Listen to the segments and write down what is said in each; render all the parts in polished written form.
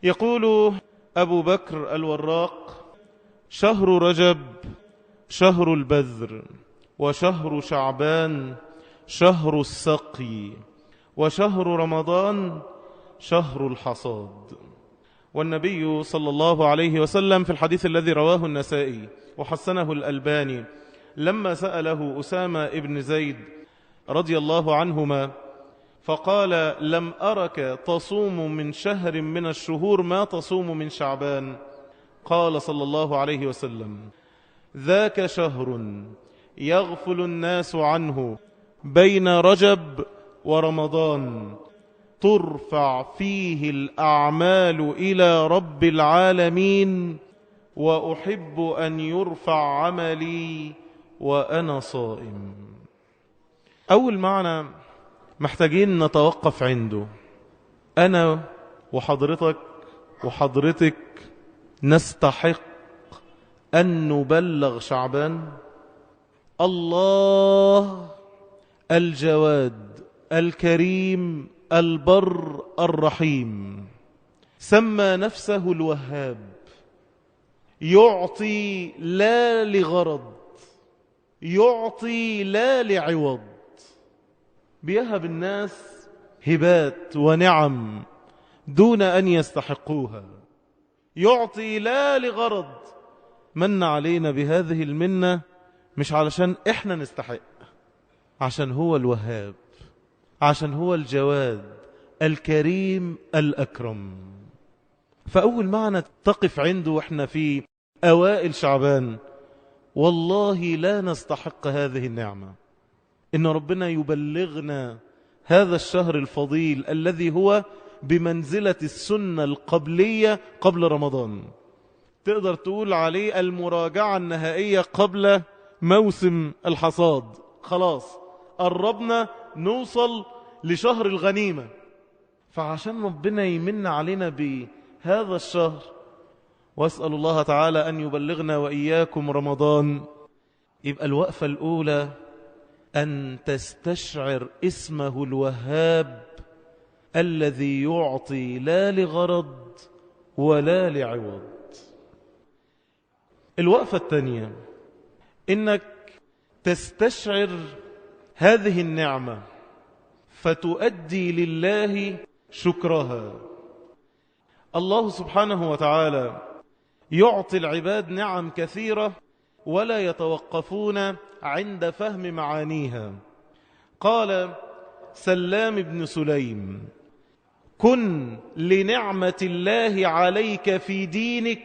يقول أبو بكر الوراق: شهر رجب شهر البذر، وشهر شعبان شهر السقي، وشهر رمضان شهر الحصاد. والنبي صلى الله عليه وسلم في الحديث الذي رواه النسائي وحسنه الألباني لما سأله أسامة ابن زيد رضي الله عنهما فقال: لم أرك تصوم من شهر من الشهور ما تصوم من شعبان، قال صلى الله عليه وسلم: ذاك شهر يغفل الناس عنه بين رجب ورمضان، ترفع فيه الأعمال إلى رب العالمين، وأحب أن يرفع عملي وأنا صائم. أول معنى محتاجين نتوقف عنده. أنا وحضرتك وحضرتك نستحق أن نبلغ شعبان. الله الجواد الكريم البر الرحيم سمى نفسه الوهاب، يعطي لا لغرض، يعطي لا لعوض، بيهب الناس هبات ونعم دون أن يستحقوها، يعطي لا لغرض. من علينا بهذه المنة مش علشان إحنا نستحق، عشان هو الوهاب، عشان هو الجواد الكريم الأكرم. فأول معنى تقف عنده وإحنا في أوائل شعبان: والله لا نستحق هذه النعمة، إن ربنا يبلغنا هذا الشهر الفضيل الذي هو بمنزلة السنة القبلية قبل رمضان. تقدر تقول عليه المراجعة النهائية قبل موسم الحصاد. خلاص قربنا نوصل لشهر الغنيمة، فعشان ربنا يمن علينا بهذا الشهر، واسأل الله تعالى أن يبلغنا وإياكم رمضان، يبقى الوقفة الأولى أن تستشعر اسمه الوهاب الذي يعطي لا لغرض ولا لعوض. الوقفة الثانية إنك تستشعر هذه النعمة فتؤدي لله شكرها. الله سبحانه وتعالى يعطي العباد نعم كثيرة ولا يتوقفون عند فهم معانيها. قال سلام بن سليم: كن لنعمة الله عليك في دينك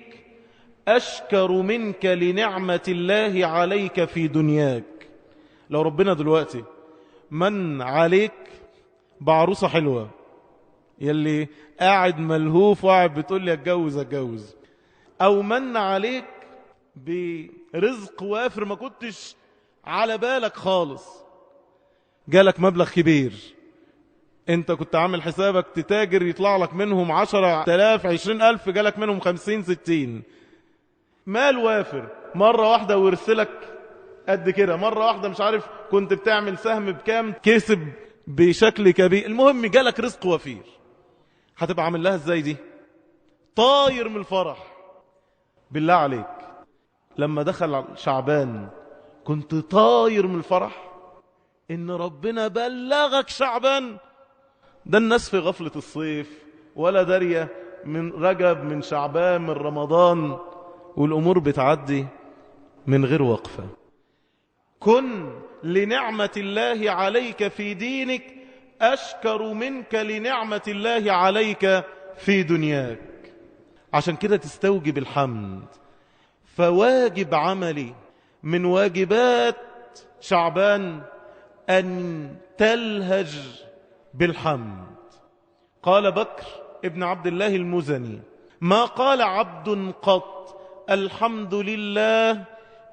أشكر منك لنعمة الله عليك في دنياك. لو ربنا دلوقتي من عليك بعروسة حلوة، يلي قاعد ملهوف وقاعد بتقول لي اتجوز، او من عليك برزق وافر ما كنتش على بالك خالص، جالك مبلغ كبير، انت كنت عامل حسابك تتاجر يطلع لك منهم 10,000 20,000، جالك منهم 50 60، مال وافر، مرة واحدة ورثلك قد كده، مرة واحدة مش عارف كنت بتعمل سهم بكام كسب بشكل كبير، المهم جالك رزق وفير، هتبقى عامل لها ازاي دي؟ طاير من الفرح. بالله عليك لما دخل شعبان كنت طاير من الفرح ان ربنا بلغك شعبان؟ ده الناس في غفلة الصيف ولا دارية من رجب من شعبان من رمضان، والأمور بتعدي من غير وقفة. كن لنعمة الله عليك في دينك أشكر منك لنعمة الله عليك في دنياك. عشان كده تستوجب الحمد. فواجب عملي من واجبات شعبان أن تلهج بالحمد. قال بكر ابن عبد الله المزني: ما قال عبد قط الحمد لله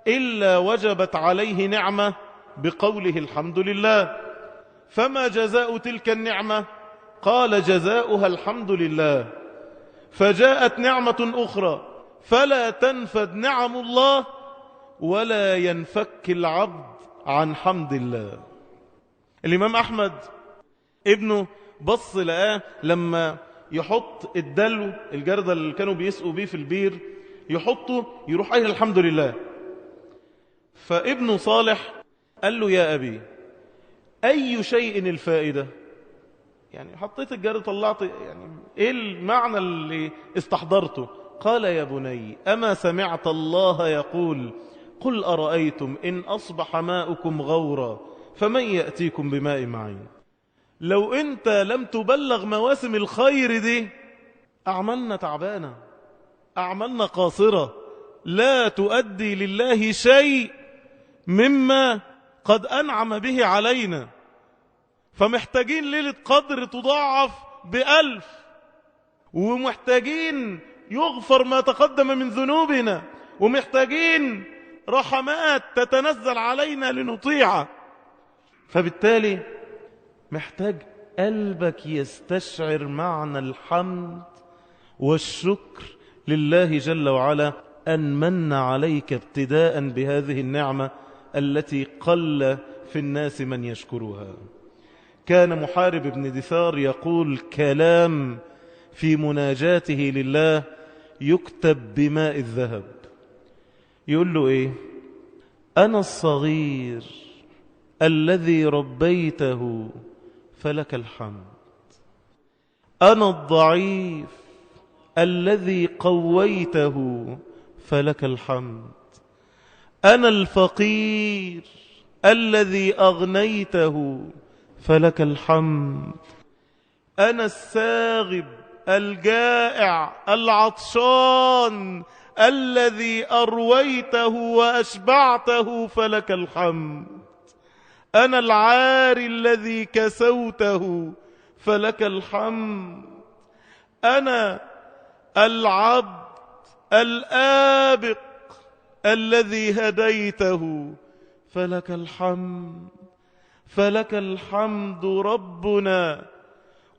إلا وجبت عليه نعمة بقوله الحمد لله. فما جزاء تلك النعمة؟ قال جزاؤها الحمد لله. فجاءت نعمة أخرى فلا تنفد نعم الله ولا ينفك العبد عن حمد الله. الإمام أحمد ابنه بص لقاه لما يحط الدلو الجردل اللي كانوا بيسقوا بيه في البير، يحطه يروح قايل الحمد لله. فابنه صالح قال له يا أبي أي شيء الفائدة؟ يعني حطيت الجردل طلعت، يعني إيه المعنى اللي استحضرته؟ قال يا بني أما سمعت الله يقول قل أرأيتم إن أصبح ماؤكم غورا فمن يأتيكم بماء معين. لو أنت لم تبلغ مواسم الخير دي، أعمالنا تعبانة، أعمالنا قاصرة، لا تؤدي لله شيء مما قد أنعم به علينا. فمحتاجين ليلة قدر تضاعف ب1000، ومحتاجين يغفر ما تقدم من ذنوبنا، ومحتاجين رحمات تتنزل علينا لنطيع. فبالتالي محتاج قلبك يستشعر معنى الحمد والشكر لله جل وعلا أن من عليك ابتداء بهذه النعمة التي قل في الناس من يشكرها. كان محارب بن دثار يقول كلام في مناجاته لله يكتب بماء الذهب. يقول له إيه؟ أنا الصغير الذي ربيته فلك الحمد، أنا الضعيف الذي قويته فلك الحمد، أنا الفقير الذي أغنيته فلك الحمد، أنا الساغب الجائع العطشان الذي أرويته وأشبعته فلك الحمد، أنا العاري الذي كسوته فلك الحمد، أنا العبد الآبق الذي هديته فلك الحمد. فلك الحمد ربنا،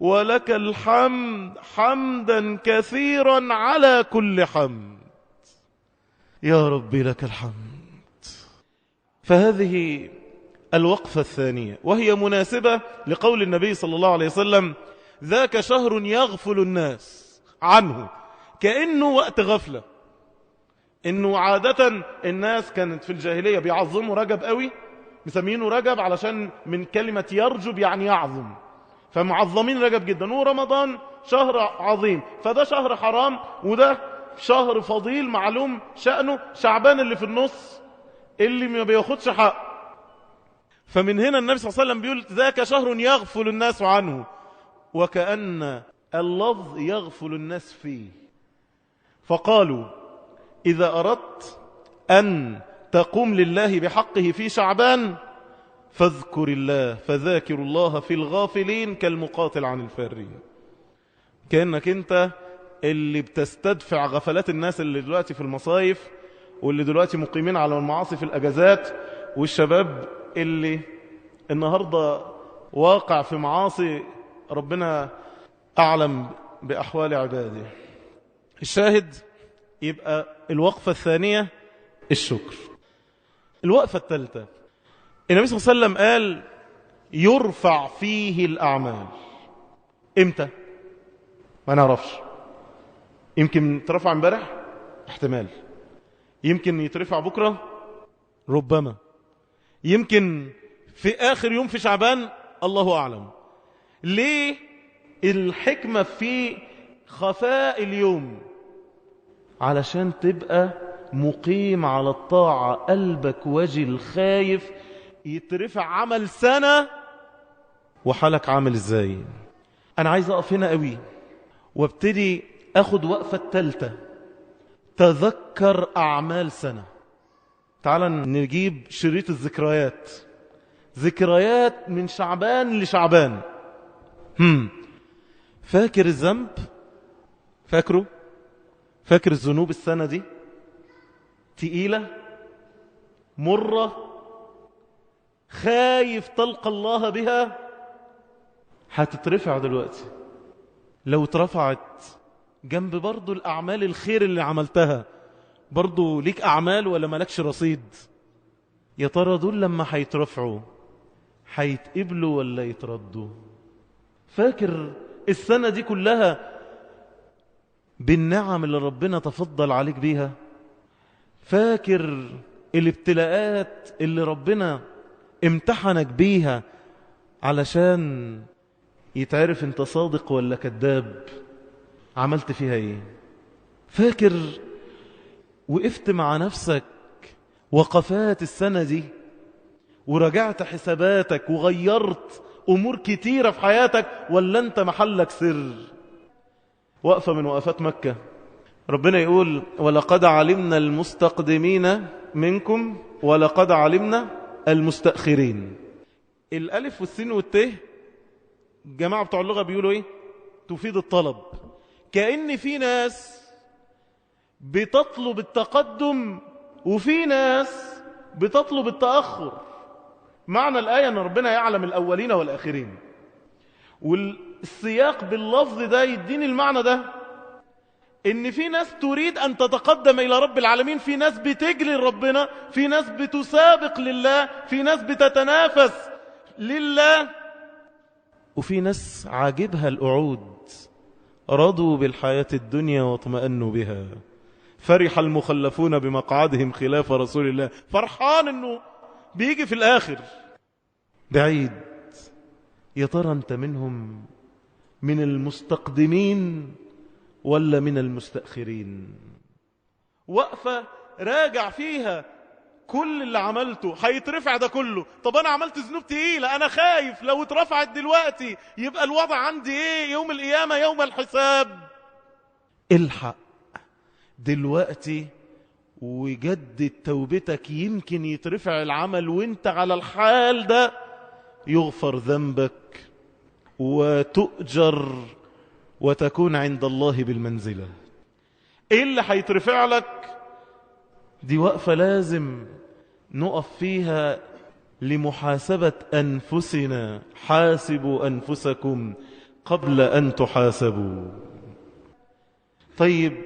ولك الحمد حمدا كثيرا على كل حمد. يا ربي لك الحمد. فهذه الوقفة الثانية، وهي مناسبة لقول النبي صلى الله عليه وسلم ذاك شهر يغفل الناس عنه، كأنه وقت غفلة. إنه عادة الناس كانت في الجاهلية بيعظموا رجب قوي، مسمينه رجب علشان من كلمة يرجب يعني يعظم، فمعظمين رجب جدا. ورمضان شهر عظيم، فده شهر حرام وده شهر فضيل معلوم شأنه. شعبان اللي في النص اللي ما بياخدش حق. فمن هنا النبي صلى الله عليه وسلم بيقول ذاك شهر يغفل الناس عنه، وكأن اللفظ يغفل الناس فيه. فقالوا إذا أردت أن تقوم لله بحقه في شعبان فاذكر الله، فذاكر الله في الغافلين كالمقاتل عن الفارين. كأنك أنت اللي بتستدفع غفلات الناس اللي دلوقتي في المصايف، واللي دلوقتي مقيمين على المعاصي في الأجازات، والشباب اللي النهاردة واقع في معاصي ربنا أعلم بأحوال عباده. الشاهد يبقى الوقفة الثانية الشكر. الوقفة الثالثة النبي صلى الله عليه وسلم قال يرفع فيه الأعمال. إمتى؟ ما نعرفش. يمكن ترفع امبارح، احتمال. يمكن يترفع بكرة، ربما. يمكن في آخر يوم في شعبان، الله أعلم. ليه الحكمة في خفاء اليوم؟ علشان تبقى مقيم على الطاعة، قلبك وجل خايف يترفع عمل سنة وحالك عامل ازاي. انا عايز اقف هنا قوي وابتدي اخد وقفة التالتة، تذكر اعمال سنة. تعال نجيب شريط الذكريات، ذكريات من شعبان لشعبان. فاكر الذنب؟ فاكره؟ فاكر الذنوب السنة دي تقيلة مرة، خايف تلقى الله بها؟ هتترفع دلوقتي. لو اترفعت جنب برضو الأعمال الخير اللي عملتها، برضو ليك أعمال ولا مالكش رصيد؟ يا ترى دول لما هيترفعوا هيتقبلوا ولا يتردوا؟ فاكر السنة دي كلها بالنعم اللي ربنا تفضل عليك بيها؟ فاكر الابتلاءات اللي ربنا امتحنك بيها علشان يتعرف انت صادق ولا كذاب؟ عملت فيها ايه؟ فاكر وقفت مع نفسك وقفات السنة دي ورجعت حساباتك وغيرت أمور كتيرة في حياتك، ولا أنت محلك سر؟ وقفة من وقفات مكة ربنا يقول ولقد علمنا المستقدمين منكم ولقد علمنا المستأخرين. الألف والسين والت الجماعة بتوع اللغة بيقولوا ايه؟ تفيد الطلب، كأن في ناس بتطلب التقدم وفي ناس بتطلب التأخر. معنى الآية أن ربنا يعلم الأولين والآخرين، والسياق باللفظ ده يديني المعنى ده، إن في ناس تريد أن تتقدم إلى رب العالمين، في ناس بتجري لربنا، في ناس بتسابق لله، في ناس بتتنافس لله، وفي ناس عاجبها القعود، رضوا بالحياة الدنيا واطمأنوا بها. فرح المخلفون بمقعدهم خلاف رسول الله، فرحان انه بيجي في الاخر. بعيد، يا ترى انت منهم، من المستقدمين ولا من المستأخرين؟ وقفة راجع فيها كل اللي عملته هيترفع ده كله. طب انا عملت ذنوب تقيلة، انا خايف لو اترفعت دلوقتي يبقى الوضع عندي ايه يوم القيامة يوم الحساب. الحق دلوقتي وجدد توبتك، يمكن يترفع العمل وانت على الحال ده، يغفر ذنبك وتؤجر وتكون عند الله بالمنزلة. ايه اللي هيترفع لك؟ دي وقفة لازم نقف فيها لمحاسبة أنفسنا. حاسبوا أنفسكم قبل أن تحاسبوا. طيب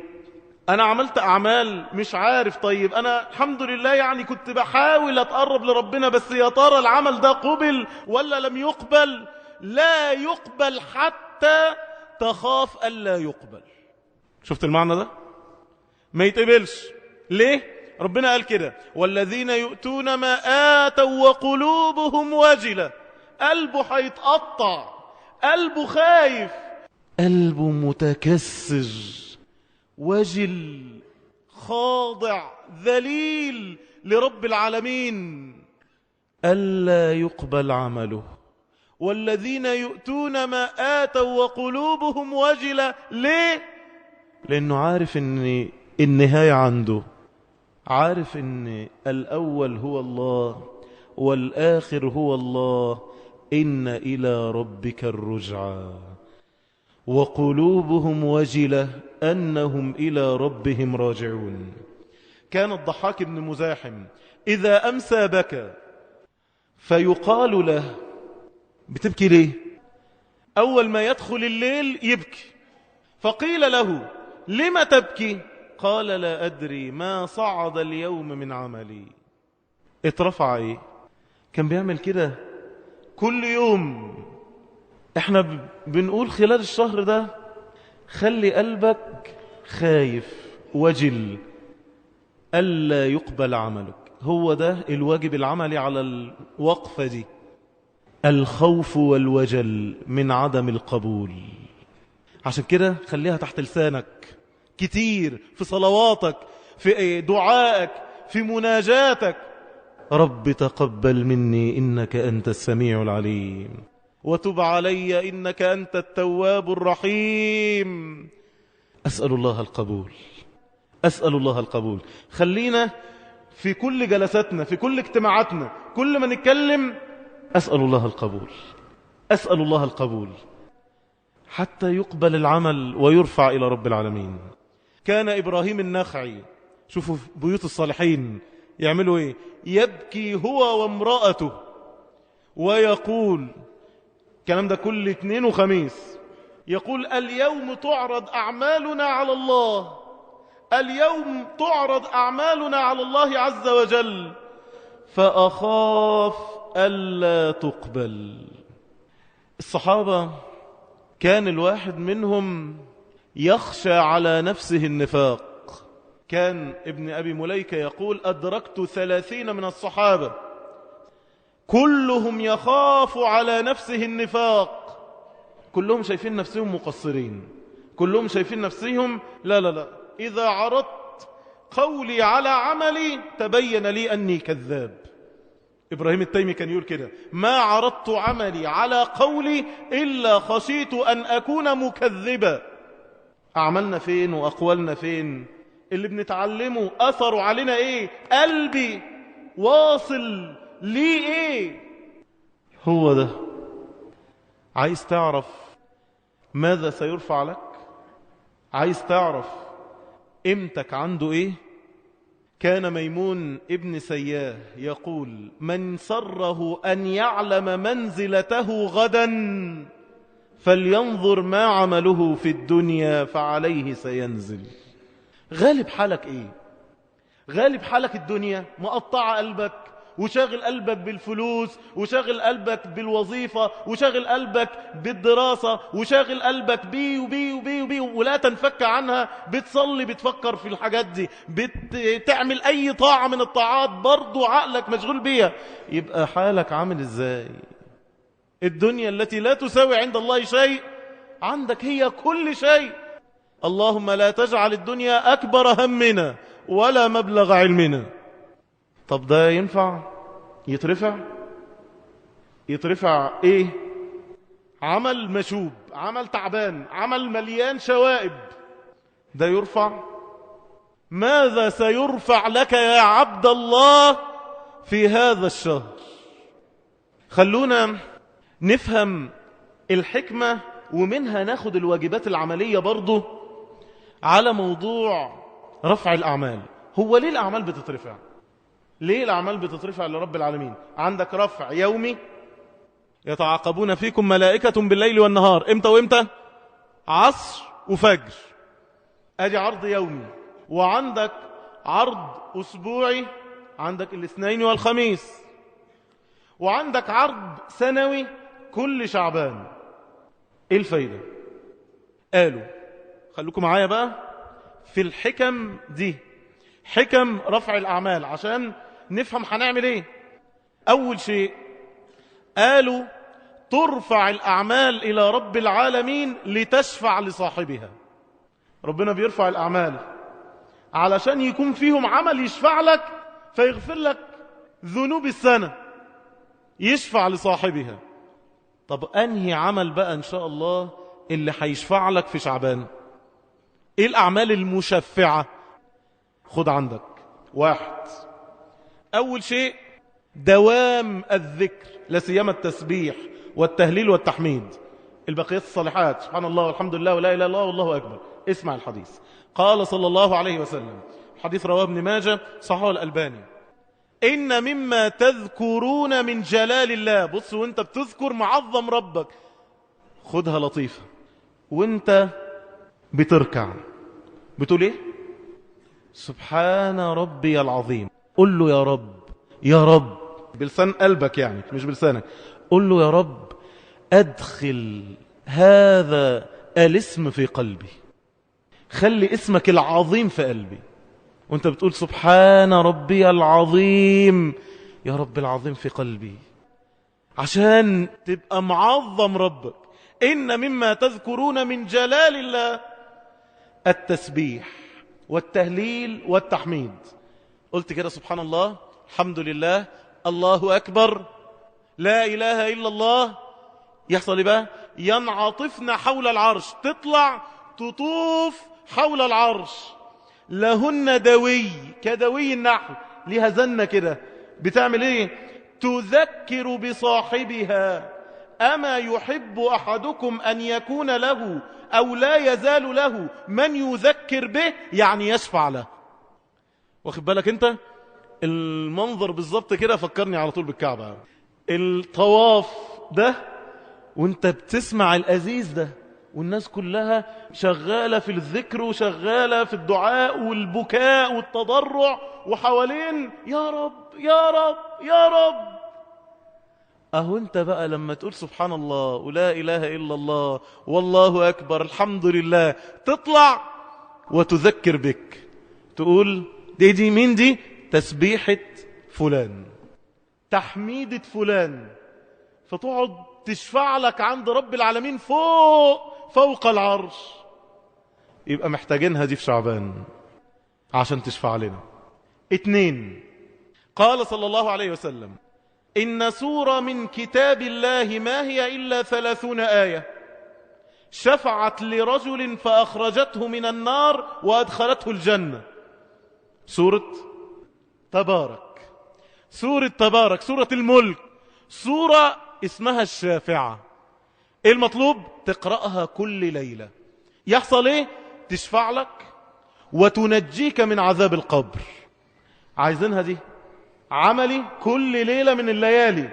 أنا عملت أعمال مش عارف، طيب أنا الحمد لله يعني كنت بحاول أتقرب لربنا، بس يا ترى العمل ده قبل ولا لم يقبل؟ لا يقبل حتى تخاف ألا يقبل. شفت المعنى ده؟ ما يتقبلش. ليه؟ ربنا قال كده والذين يؤتون ما آتوا وقلوبهم وجلة. قلبه هيتقطع، قلبه خايف، قلبه متكسر، وجل، خاضع، ذليل لرب العالمين، ألا يقبل عمله. والذين يؤتون ما آتوا وقلوبهم وجلة. ليه؟ لأنه عارف أن النهاية عنده، عارف أن الأول هو الله والآخر هو الله، إن إلى ربك الرجعى. وقلوبهم وجلة أنهم إلى ربهم راجعون. كان الضحاك بن مزاحم إذا أمسى بكى، فيقال له بتبكي ليه؟ أول ما يدخل الليل يبكي، فقيل له لما تبكي؟ قال لا أدري ما صعد اليوم من عملي. اترفع ايه؟ كان بيعمل كده كل يوم. احنا بنقول خلال الشهر ده خلي قلبك خايف وجل ألا يقبل عملك. هو ده الواجب العملي على الوقفة دي، الخوف والوجل من عدم القبول. عشان كده خليها تحت لسانك كتير، في صلواتك، في دعائك، في مناجاتك. رب تقبل مني إنك أنت السميع العليم، وتب علي إنك أنت التواب الرحيم. أسأل الله القبول، أسأل الله القبول. خلينا في كل جلساتنا، في كل اجتماعاتنا، كل ما نتكلم أسأل الله القبول، أسأل الله القبول، حتى يقبل العمل ويرفع إلى رب العالمين. كان إبراهيم النخعي، شوفوا بيوت الصالحين يعملوا إيه، يبكي هو وامرأته ويقول، الكلام ده كل اثنين وخميس، يقول اليوم تعرض أعمالنا على الله، اليوم تعرض أعمالنا على الله عز وجل، فأخاف ألا تقبل. الصحابة كان الواحد منهم يخشى على نفسه النفاق. كان ابن أبي مليكة يقول أدركت 30 من الصحابة كلهم يخاف على نفسه النفاق، كلهم شايفين نفسهم مقصرين، كلهم شايفين نفسهم لا إذا عرضت قولي على عملي تبين لي أني كذاب. إبراهيم التيمي كان يقول كده: ما عرضت عملي على قولي إلا خشيت أن أكون مكذبا. أعملنا فين وأقوالنا فين؟ اللي بنتعلمه أثره علينا إيه؟ قلبي واصل ليه إيه؟ هو ده. عايز تعرف ماذا سيرفع لك؟ عايز تعرف قيمتك عنده إيه؟ كان ميمون ابن سياه يقول: من سره أن يعلم منزلته غدا فلينظر ما عمله في الدنيا فعليه سينزل. غالب حالك ايه؟ غالب حالك الدنيا مقطع قلبك وشاغل قلبك بالفلوس وشاغل قلبك بالوظيفة وشاغل قلبك بالدراسة وشاغل قلبك بي وبي وبي وبي ولا تنفك عنها. بتصلي بتفكر في الحاجات دي، بتعمل أي طاعة من الطاعات برضو عقلك مشغول بيها. يبقى حالك عامل ازاي؟ الدنيا التي لا تساوي عند الله شيء عندك هي كل شيء. اللهم لا تجعل الدنيا أكبر همنا ولا مبلغ علمنا. طب ده ينفع يترفع؟ يترفع ايه؟ عمل مشوب، عمل تعبان، عمل مليان شوائب، ده يرفع؟ ماذا سيرفع لك يا عبد الله في هذا الشهر؟ خلونا نفهم الحكمة ومنها ناخد الواجبات العملية برضو على موضوع رفع الأعمال. هو ليه الأعمال بتترفع؟ ليه الأعمال بتترفع لرب العالمين؟ عندك رفع يومي، يتعاقبون فيكم ملائكة بالليل والنهار. امتى وامتى؟ عصر وفجر، ادي عرض يومي. وعندك عرض أسبوعي، عندك الاثنين والخميس. وعندك عرض سنوي كل شعبان. ايه الفايدة؟ قالوا خلوكم معايا بقى في الحكم دي، حكم رفع الأعمال عشان نفهم هنعمل ايه. أول شيء قالوا ترفع الأعمال إلى رب العالمين لتشفع لصاحبها. ربنا بيرفع الأعمال علشان يكون فيهم عمل يشفع لك فيغفر لك ذنوب السنة، يشفع لصاحبها. طب أنهي عمل بقى إن شاء الله اللي هيشفع لك في شعبان؟ إيه الأعمال المشفعة؟ خد عندك واحد. أول شيء دوام الذكر، لا سيما التسبيح والتهليل والتحميد، البقيات الصالحات، سبحان الله والحمد لله ولا إله إلا الله والله أكبر. اسمع الحديث. قال صلى الله عليه وسلم، حديث رواه ابن ماجه صححه الألباني: إن مما تذكرون من جلال الله. بص، وانت بتذكر معظم ربك، خدها لطيفة، وانت بتركع بتقول ايه؟ سبحان ربي العظيم. قل له يا رب، يا رب بلسان قلبك يعني مش بلسانك. قل له يا رب أدخل هذا الاسم في قلبي، خلي اسمك العظيم في قلبي. وانت بتقول سبحان ربي العظيم، يا رب العظيم في قلبي، عشان تبقى معظم ربك. إن مما تذكرون من جلال الله التسبيح والتهليل والتحميد. قلت كده سبحان الله، الحمد لله، الله أكبر، لا إله إلا الله، يحصل إيه بقى؟ ينعطفن حول العرش، تطلع تطوف حول العرش. لهن دوي كدوي النحل، ليها زنة كده بتعمل ايه؟ تذكر بصاحبها. أما يحب أحدكم أن يكون له أو لا يزال له من يذكر به، يعني يشفع له. واخد بالك انت المنظر بالظبط كده؟ فكرني على طول بالكعبة، الطواف ده وانت بتسمع الأزيز ده والناس كلها شغالة في الذكر وشغالة في الدعاء والبكاء والتضرع، وحوالين يا رب يا رب يا رب. اهو انت بقى لما تقول سبحان الله ولا اله الا الله والله اكبر الحمد لله، تطلع وتذكر بك، تقول دي مين دي؟ تسبيحة فلان، تحميدة فلان، فتقعد تشفع لك عند رب العالمين فوق العرش. يبقى محتاجينها دي في شعبان عشان تشفع لنا. 2، قال صلى الله عليه وسلم: إن سورة من كتاب الله ما هي إلا 30 آية شفعت لرجل فأخرجته من النار وأدخلته الجنة. سورة تبارك، سورة تبارك، سورة الملك، سورة اسمها الشافعة. إيه المطلوب؟ تقرأها كل ليلة. يحصل إيه؟ تشفع لك وتنجيك من عذاب القبر. عايزينها دي عملي كل ليلة من الليالي،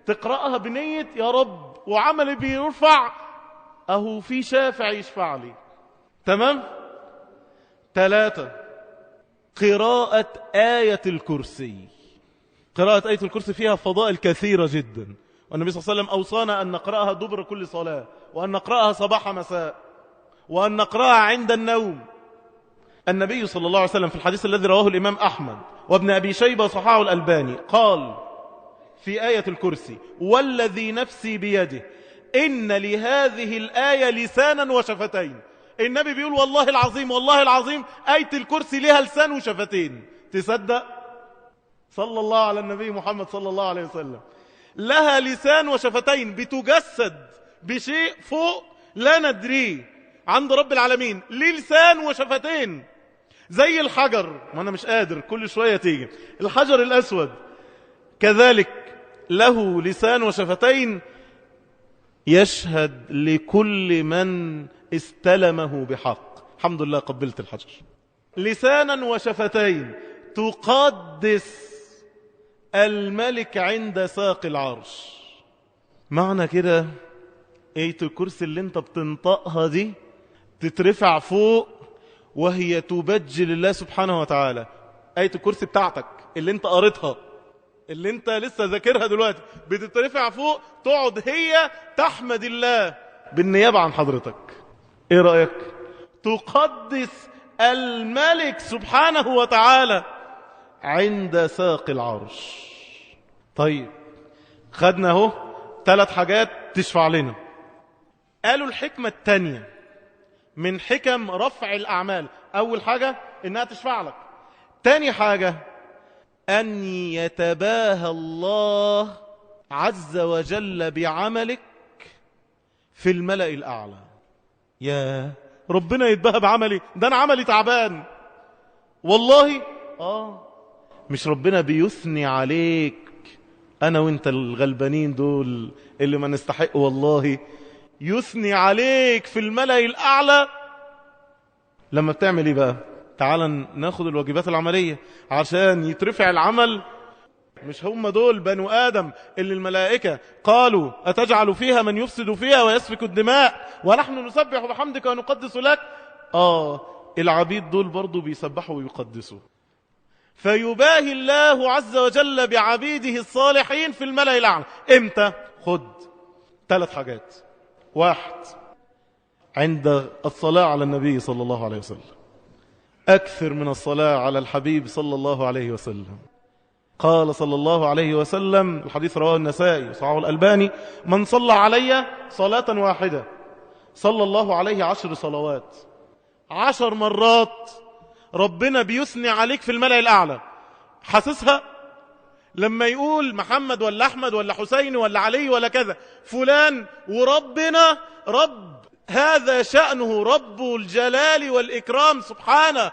تقرأها بنية يا رب وعملي بيرفع، أهو في شافع يشفع لي. تمام؟ 3، قراءة آية الكرسي. قراءة آية الكرسي فيها فضائل كثيرة جدا، والنبي صلى الله عليه وسلم أوصانا أن نقرأها دبر كل صلاة، وأن نقرأها صباح مساء، وأن نقرأها عند النوم. النبي صلى الله عليه وسلم في الحديث الذي رواه الإمام أحمد وابن أبي شيبة وصححه الألباني قال في آية الكرسي: والذي نفسي بيده إن لهذه الآية لسانا وشفتين. النبي بيقول والله العظيم والله العظيم آية الكرسي لها لسان وشفتين. تصدق؟ صلى الله على النبي محمد صلى الله عليه وسلم. لها لسان وشفتين، بتجسد بشيء فوق لا ندريه عند رب العالمين. ليه لسان وشفتين؟ زي الحجر، ما أنا مش قادر كل شوية تيجي الحجر الأسود كذلك له لسان وشفتين، يشهد لكل من استلمه بحق. الحمد لله قبلت الحجر. لسانا وشفتين تقدس الملك عند ساق العرش. معنى كده آية الكرسي اللي انت بتنطقها دي تترفع فوق وهي تبجل الله سبحانه وتعالى. آية الكرسي بتاعتك اللي انت قريتها اللي انت لسه ذاكرها دلوقتي بتترفع فوق، تقعد هي تحمد الله بالنيابة عن حضرتك. ايه رأيك؟ تقدس الملك سبحانه وتعالى عند ساق العرش. طيب خدنا اهو 3 حاجات تشفع لنا. قالوا الحكمة التانية من حكم رفع الأعمال، أول حاجة إنها تشفع لك، تاني حاجة أن يتباهى الله عز وجل بعملك في الملأ الأعلى. يا ربنا يتباهى بعملي، ده أنا عملي تعبان والله. مش ربنا بيثني عليك أنا وإنت الغلبانين دول اللي ما نستحق، والله يثني عليك في الملأ الأعلى لما بتعمل إيه بقى؟ تعال ناخد الواجبات العملية عشان يترفع العمل. مش هم دول بنو آدم اللي الملائكة قالوا أتجعل فيها من يفسد فيها ويسفك الدماء ونحن نسبح بحمدك ونقدس لك؟ العبيد دول برضو بيسبحوا ويقدسوا. فيباهي الله عز وجل بعبيده الصالحين في الملأ الأعلى. امتى؟ خد 3 حاجات. 1، عند الصلاة على النبي صلى الله عليه وسلم، أكثر من الصلاة على الحبيب صلى الله عليه وسلم. قال صلى الله عليه وسلم، الحديث رواه النسائي وصححه الألباني: من صلى علي صلاة واحدة صلى الله عليه 10 صلوات. 10 مرات ربنا بيثني عليك في الملأ الأعلى. حاسسها؟ لما يقول محمد ولا أحمد ولا حسين ولا علي ولا كذا فلان، وربنا رب هذا شأنه، رب الجلال والإكرام سبحانه،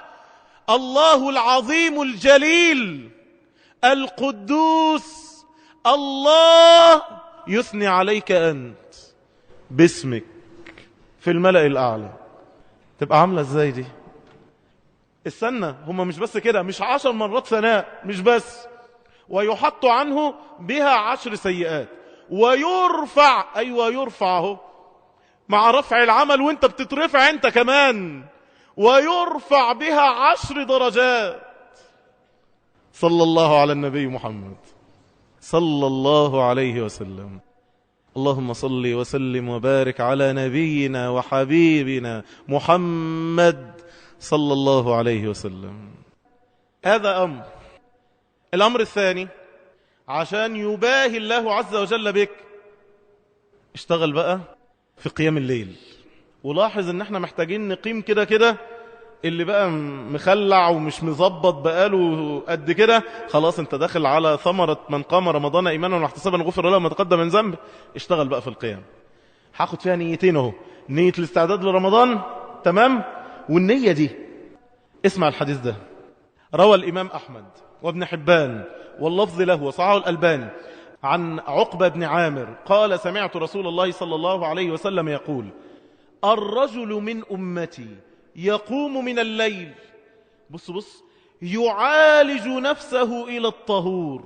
الله العظيم الجليل القدوس، الله يثني عليك أنت باسمك في الملأ الأعلى. تبقى عاملة ازاي دي؟ استنى، هم مش بس كده، مش 10 مرات ثناء، مش بس، ويحط عنه بها 10 سيئات ويرفع. أيوة يرفعه مع رفع العمل وانت بتترفع انت كمان، ويرفع بها 10 درجات. صلى الله على النبي محمد. صلى الله عليه وسلم. اللهم صل وسلم وبارك على نبينا وحبيبنا محمد صلى الله عليه وسلم. هذا أمر. الأمر الثاني، عشان يباهي الله عز وجل بك، اشتغل بقى في قيام الليل. ولاحظ ان احنا محتاجين نقيم كده كده. اللي بقى مخلع ومش مظبط بقاله قد كده، خلاص انت داخل على ثمرة من قام رمضان ايمانا واحتسابا غفر له ما تقدم من ذنبه. اشتغل بقى في القيام. هاخد فيها نيتين اهو، نية الاستعداد لرمضان، تمام، والنية دي. اسمع الحديث ده، روى الإمام أحمد وابن حبان واللفظ له وصححه الألباني عن عقبة بن عامر قال: سمعت رسول الله صلى الله عليه وسلم يقول: الرجل من أمتي يقوم من الليل، بص يعالج نفسه إلى الطهور.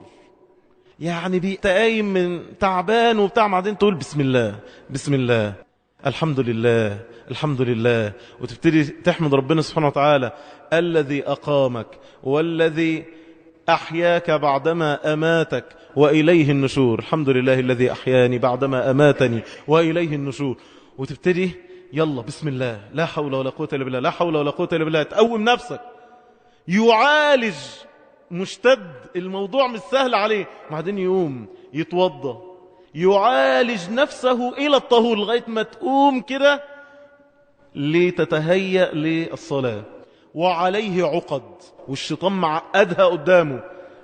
يعني بيتقايم من تعبان وبتاع، بعدين تقول بسم الله بسم الله الحمد لله الحمد لله، وتبتدي تحمد ربنا سبحانه وتعالى الذي أقامك والذي أحياك بعدما أماتك وإليه النشور. الحمد لله الذي أحياني بعدما أماتني وإليه النشور. وتبتدي يلا بسم الله، لا حول ولا قوة إلا بالله، لا حول ولا قوة إلا بالله. تقوم نفسك، يعالج، مشتد، الموضوع مش سهل عليه. بعدين يقوم يتوضى، يعالج نفسه إلى الطهور لغاية ما تقوم كده لتتهيأ للصلاة. وعليه عقد، والشيطان معقدها قدامه: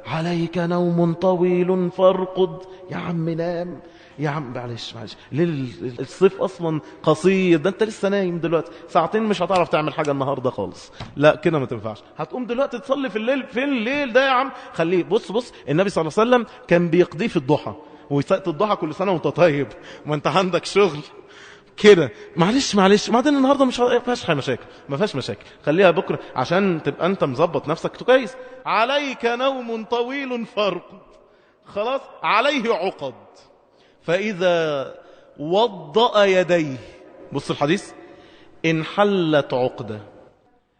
عليك نوم طويل فارقد. يا عم نام، يا عم معلش الصيف اصلا قصير، ده انت لسه نايم دلوقتي ساعتين، مش هتعرف تعمل حاجة النهاردة خالص. لا كده ما تنفعش، هتقوم دلوقتي تصلي في الليل. فين الليل ده يا عم؟ خليه. بص النبي صلى الله عليه وسلم كان بيقضيه في الضحى، ويسقط الضحى كل سنة وانت طيب، ما انت عندك شغل كده. معلش بعدين النهارده مش فيهاش مشاكل، ما فيهاش مشاكل، خليها بكره عشان تبقى انت مظبط نفسك كويس. عليك نوم طويل فارقد، خلاص. عليه عقد، فإذا وضأ يديه، بص الحديث، انحلت عقدة.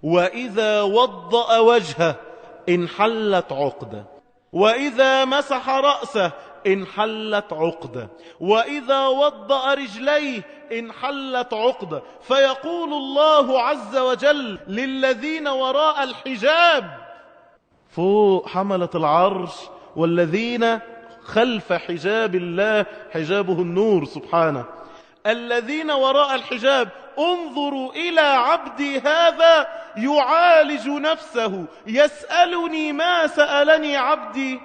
وإذا وضأ وجهه انحلت عقدة. وإذا مسح رأسه انحلت عقدة. وإذا وضأ رجليه انحلت عقدة. فيقول الله عز وجل للذين وراء الحجاب، فوق حملة العرش والذين خلف حجاب الله، حجابه النور سبحانه، الذين وراء الحجاب: انظروا إلى عبدي هذا يعالج نفسه، يسألني ما سألني عبدي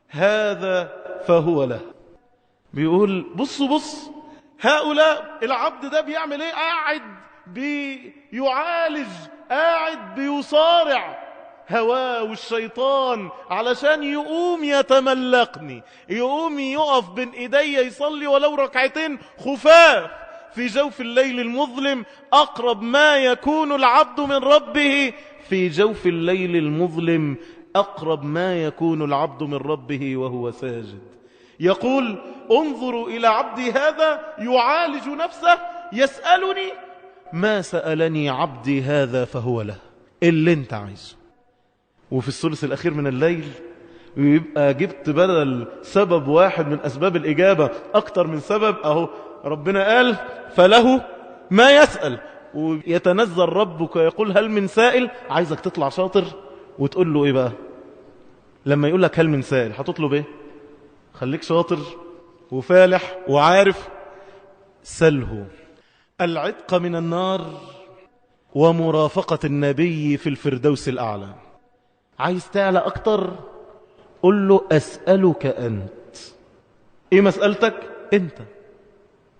هذا فهو له. بيقول بص هؤلاء، العبد ده بيعمل ايه؟ قاعد بيعالج، قاعد بيصارع هواه والشيطان علشان يقوم يتملقني، يقوم يقف بين ايدي يصلي ولو ركعتين خفاف في جوف الليل المظلم. أقرب ما يكون العبد من ربه في جوف الليل المظلم، أقرب ما يكون العبد من ربه وهو ساجد. يقول: انظروا إلى عبدي هذا يعالج نفسه، يسألني ما سألني عبدي هذا فهو له، اللي انت عايزه. وفي الثلث الأخير من الليل يبقى جبت بدل سبب واحد من أسباب الإجابة أكتر من سبب. أهو ربنا قال: فله ما يسأل. ويتنزل ربك يقول: هل من سائل؟ عايزك تطلع شاطر وتقول له إيه بقى لما يقول لك هل من سائل؟ هتطلب إيه؟ خليك شاطر وفالح وعارف. سله العتق من النار ومرافقة النبي في الفردوس الأعلى. عايز تعلى أكتر؟ قل له: أسألك أنت. إيه مسألتك؟ أنت،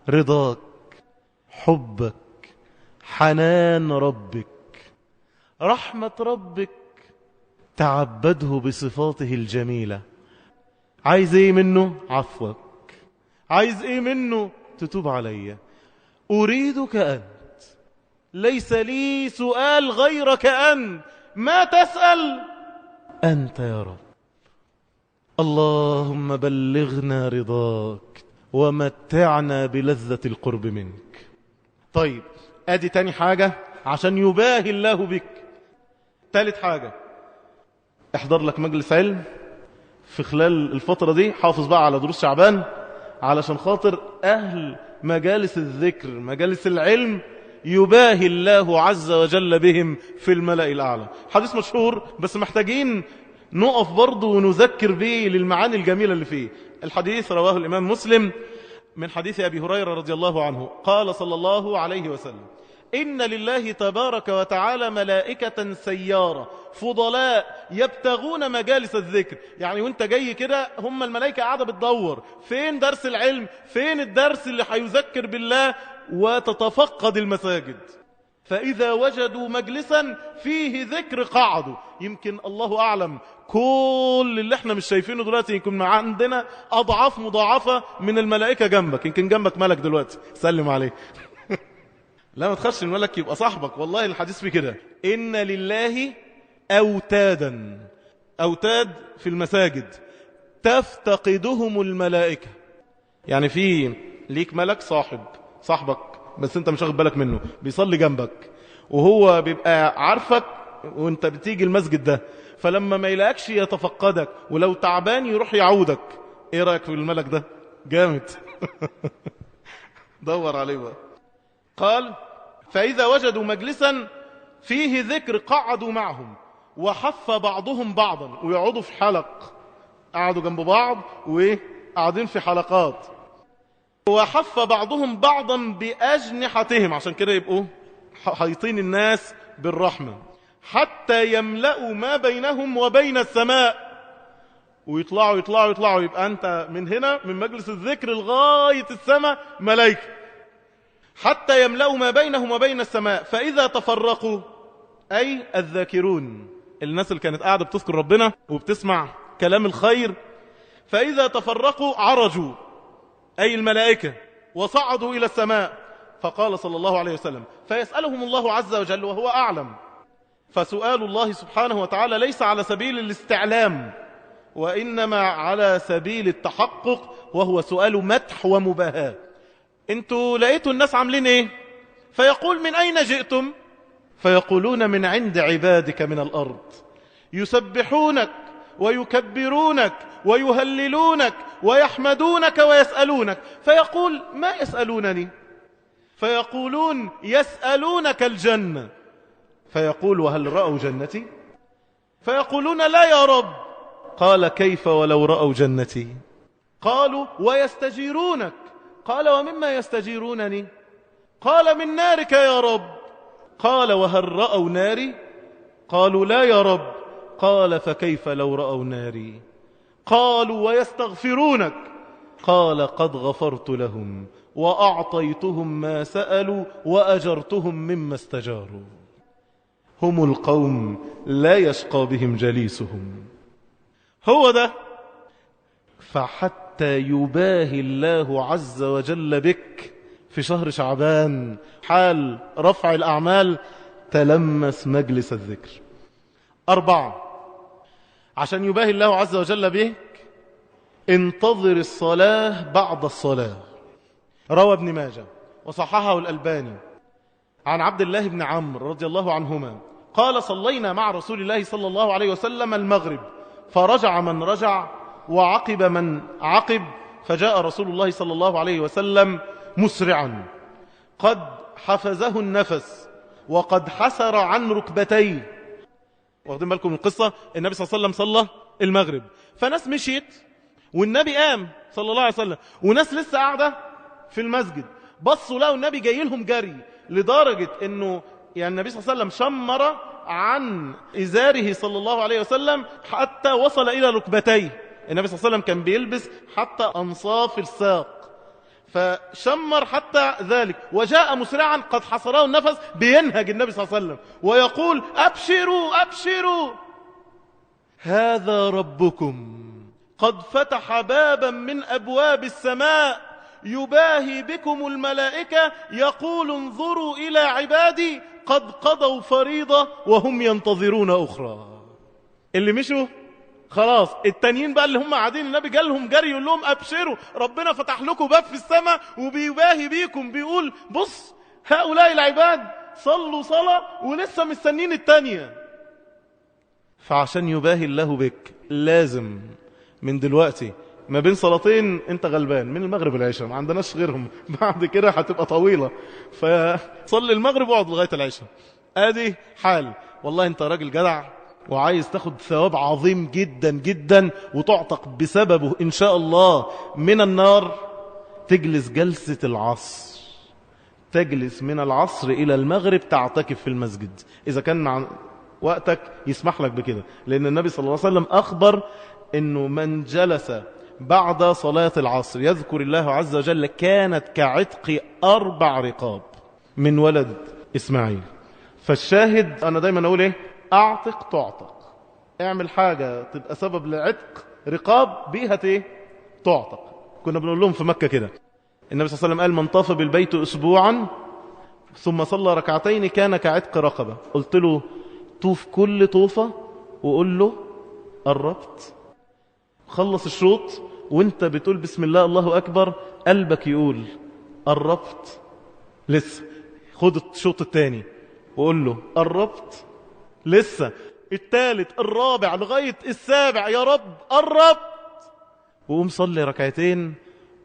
رضاك، حبك، حنان ربك، رحمة ربك، تعبده بصفاته الجميلة. عايز ايه منه؟ عفوك. عايز ايه منه؟ تتوب علي. أريدك أنت، ليس لي سؤال غيرك أنت. ما تسأل أنت يا رب. اللهم بلغنا رضاك ومتعنا بلذة القرب منك. طيب ادي تاني حاجة عشان يباهي الله بك. ثالث حاجة: احضر لك مجلس علم في خلال الفترة دي حافظ بقى على دروس شعبان، علشان خاطر أهل مجالس الذكر مجالس العلم يباهي الله عز وجل بهم في الملأ الأعلى. حديث مشهور بس محتاجين نقف برضه ونذكر به للمعاني الجميلة اللي فيه. الحديث رواه الإمام مسلم من حديث أبي هريرة رضي الله عنه قال صلى الله عليه وسلم: إن لله تبارك وتعالى ملائكة سيارة فضلاء يبتغون مجالس الذكر. يعني وانت جاي كده هم الملائكة قاعدة بتدور فين درس العلم، فين الدرس اللي هيذكر بالله، وتتفقد المساجد. فإذا وجدوا مجلسا فيه ذكر قعدوا. يمكن الله أعلم كل اللي احنا مش شايفينه دلوقتي يكون عندنا أضعاف مضاعفة من الملائكة جنبك. يمكن جنبك ملك دلوقتي سلم عليه. لا ما تخش الملك يبقى صاحبك، والله الحديث في كده: إن لله أوتادا، أوتاد في المساجد تفتقدهم الملائكة. يعني في ليك ملك صاحبك بس انت مش واخد بالك منه، بيصلي جنبك وهو بيبقى عارفك وانت بتيجي المسجد ده، فلما ما يلاقكش يتفقدك، ولو تعبان يروح يعودك. ايه رأيك في الملك ده؟ جامد. دور عليه بقى. قال: فإذا وجدوا مجلسا فيه ذكر قعدوا معهم وحف بعضهم بعضا. ويقعدوا في حلق، قعدوا جنب بعض وقاعدين في حلقات. وحف بعضهم بعضا بأجنحتهم، عشان كده يبقوا حيطين الناس بالرحمة، حتى يملأوا ما بينهم وبين السماء. ويطلعوا يبقى أنت من هنا من مجلس الذكر لغاية السماء ملائكة، حتى يملأوا ما بينهم وبين السماء. فإذا تفرقوا، أي الذاكرون، الناس اللي كانت قاعدة بتذكر ربنا وبتسمع كلام الخير، فإذا تفرقوا عرجوا، أي الملائكة، وصعدوا إلى السماء. فقال صلى الله عليه وسلم: فيسألهم الله عز وجل وهو أعلم. فسؤال الله سبحانه وتعالى ليس على سبيل الاستعلام، وإنما على سبيل التحقق، وهو سؤال مدح ومباهاة. انتوا لقيتوا الناس عاملين ايه؟ فيقول: من أين جئتم؟ فيقولون: من عند عبادك من الأرض، يسبحونك ويكبرونك ويهللونك ويحمدونك ويسألونك. فيقول: ما يسألونني؟ فيقولون: يسألونك الجنة. فيقول: وهل رأوا جنتي؟ فيقولون: لا يا رب. قال: كيف ولو رأوا جنتي؟ قالوا: ويستجيرونك. قال: ومما يستجيرونني؟ قال: من نارك يا رب. قال: وهل رأوا ناري؟ قالوا: لا يا رب. قال: فكيف لو رأوا ناري؟ قالوا: ويستغفرونك. قال: قد غفرت لهم وأعطيتهم ما سألوا وأجرتهم مما استجاروا. هم القوم لا يشقى بهم جليسهم. هو ده. فحتى يباهي الله عز وجل بك في شهر شعبان حال رفع الأعمال، تلمس مجلس الذكر. 4، عشان يباهي الله عز وجل بك انتظر الصلاة بعد الصلاة. روى ابن ماجه وصححه الألباني عن عبد الله بن عمرو رضي الله عنهما قال: صلينا مع رسول الله صلى الله عليه وسلم المغرب، فرجع من رجع وعقب من عقب، فجاء رسول الله صلى الله عليه وسلم مسرعا قد حفزه النفس وقد حسر عن ركبتيه. واخدين بالكم من القصة؟ النبي صلى الله عليه وسلم صلى المغرب، فناس مشيت والنبي قام صلى الله عليه وسلم، وناس لسه قاعدة في المسجد. بصوا لقوا النبي جاي لهم جري، لدرجة انه يعني النبي صلى الله عليه وسلم شمر عن إزاره صلى الله عليه وسلم حتى وصل إلى ركبتيه. النبي صلى الله عليه وسلم كان بيلبس حتى أنصاف الساق، فشمر حتى ذلك، وجاء مسرعا قد حصره النفس، بينهج النبي صلى الله عليه وسلم ويقول: أبشروا أبشروا، هذا ربكم قد فتح بابا من أبواب السماء يباهي بكم الملائكة، يقول: انظروا إلى عبادي قد قضوا فريضة وهم ينتظرون أخرى. اللي مشوا خلاص، التانيين بقى اللي هم قاعدين النبي جالهم جري يقول لهم: أبشروا، ربنا فتح لكم باب في السماء وبيباهي بيكم، بيقول: بص هؤلاء العباد صلوا صلاة ولسه مستنين التانية. فعشان يباهي الله بك لازم من دلوقتي ما بين صلاتين انت غلبان، من المغرب والعشاء ما عندناش غيرهم، بعد كده هتبقى طويلة، فصلي المغرب واقعد لغاية العشاء. ادي حال. والله انت راجل جدع وعايز تاخد ثواب عظيم جدا جدا وتعتق بسببه ان شاء الله من النار، تجلس جلسة العصر، تجلس من العصر الى المغرب تعتكف في المسجد اذا كان مع وقتك يسمح لك بكده. لان النبي صلى الله عليه وسلم اخبر انه من جلس بعد صلاة العصر يذكر الله عز وجل كانت كعتق 4 رقاب من ولد إسماعيل. فالشاهد أنا دايما أقول إيه؟ أعتق تعتق. اعمل حاجة تبقى سبب لعتق رقاب بيها إيه؟ تعتق. كنا بنقول لهم في مكة كده، النبي صلى الله عليه وسلم قال من طاف بالبيت أسبوعا ثم صلى ركعتين كان كعتق رقبة. قلت له طوف كل طوفة وقول له قربت. خلص الشوط وانت بتقول بسم الله الله أكبر، قلبك يقول قربت لسه. خد الشوط الثاني وقول له قربت لسه، الثالث الرابع لغاية السابع يا رب قربت، وقوم صلي ركعتين.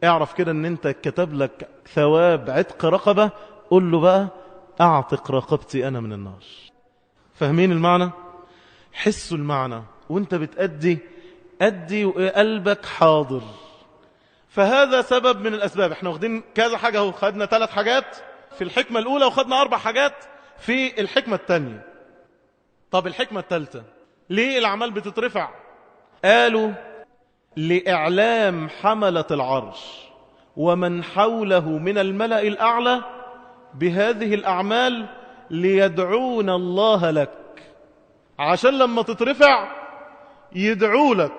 اعرف كده ان انت كتب لك ثواب عتق رقبة. قول له بقى اعتق رقبتي انا من النار. فاهمين المعنى؟ حسوا المعنى وانت بتأدي، أدي وقلبك حاضر. فهذا سبب من الأسباب. احنا واخدين كذا حاجة اهو، خدنا 3 حاجات في الحكمة الأولى وخدنا 4 حاجات في الحكمة الثانية. طب الحكمة الثالثة ليه الأعمال بتترفع؟ قالوا لإعلام حملة العرش ومن حوله من الملأ الأعلى بهذه الأعمال ليدعون الله لك، عشان لما تترفع يدعو لك.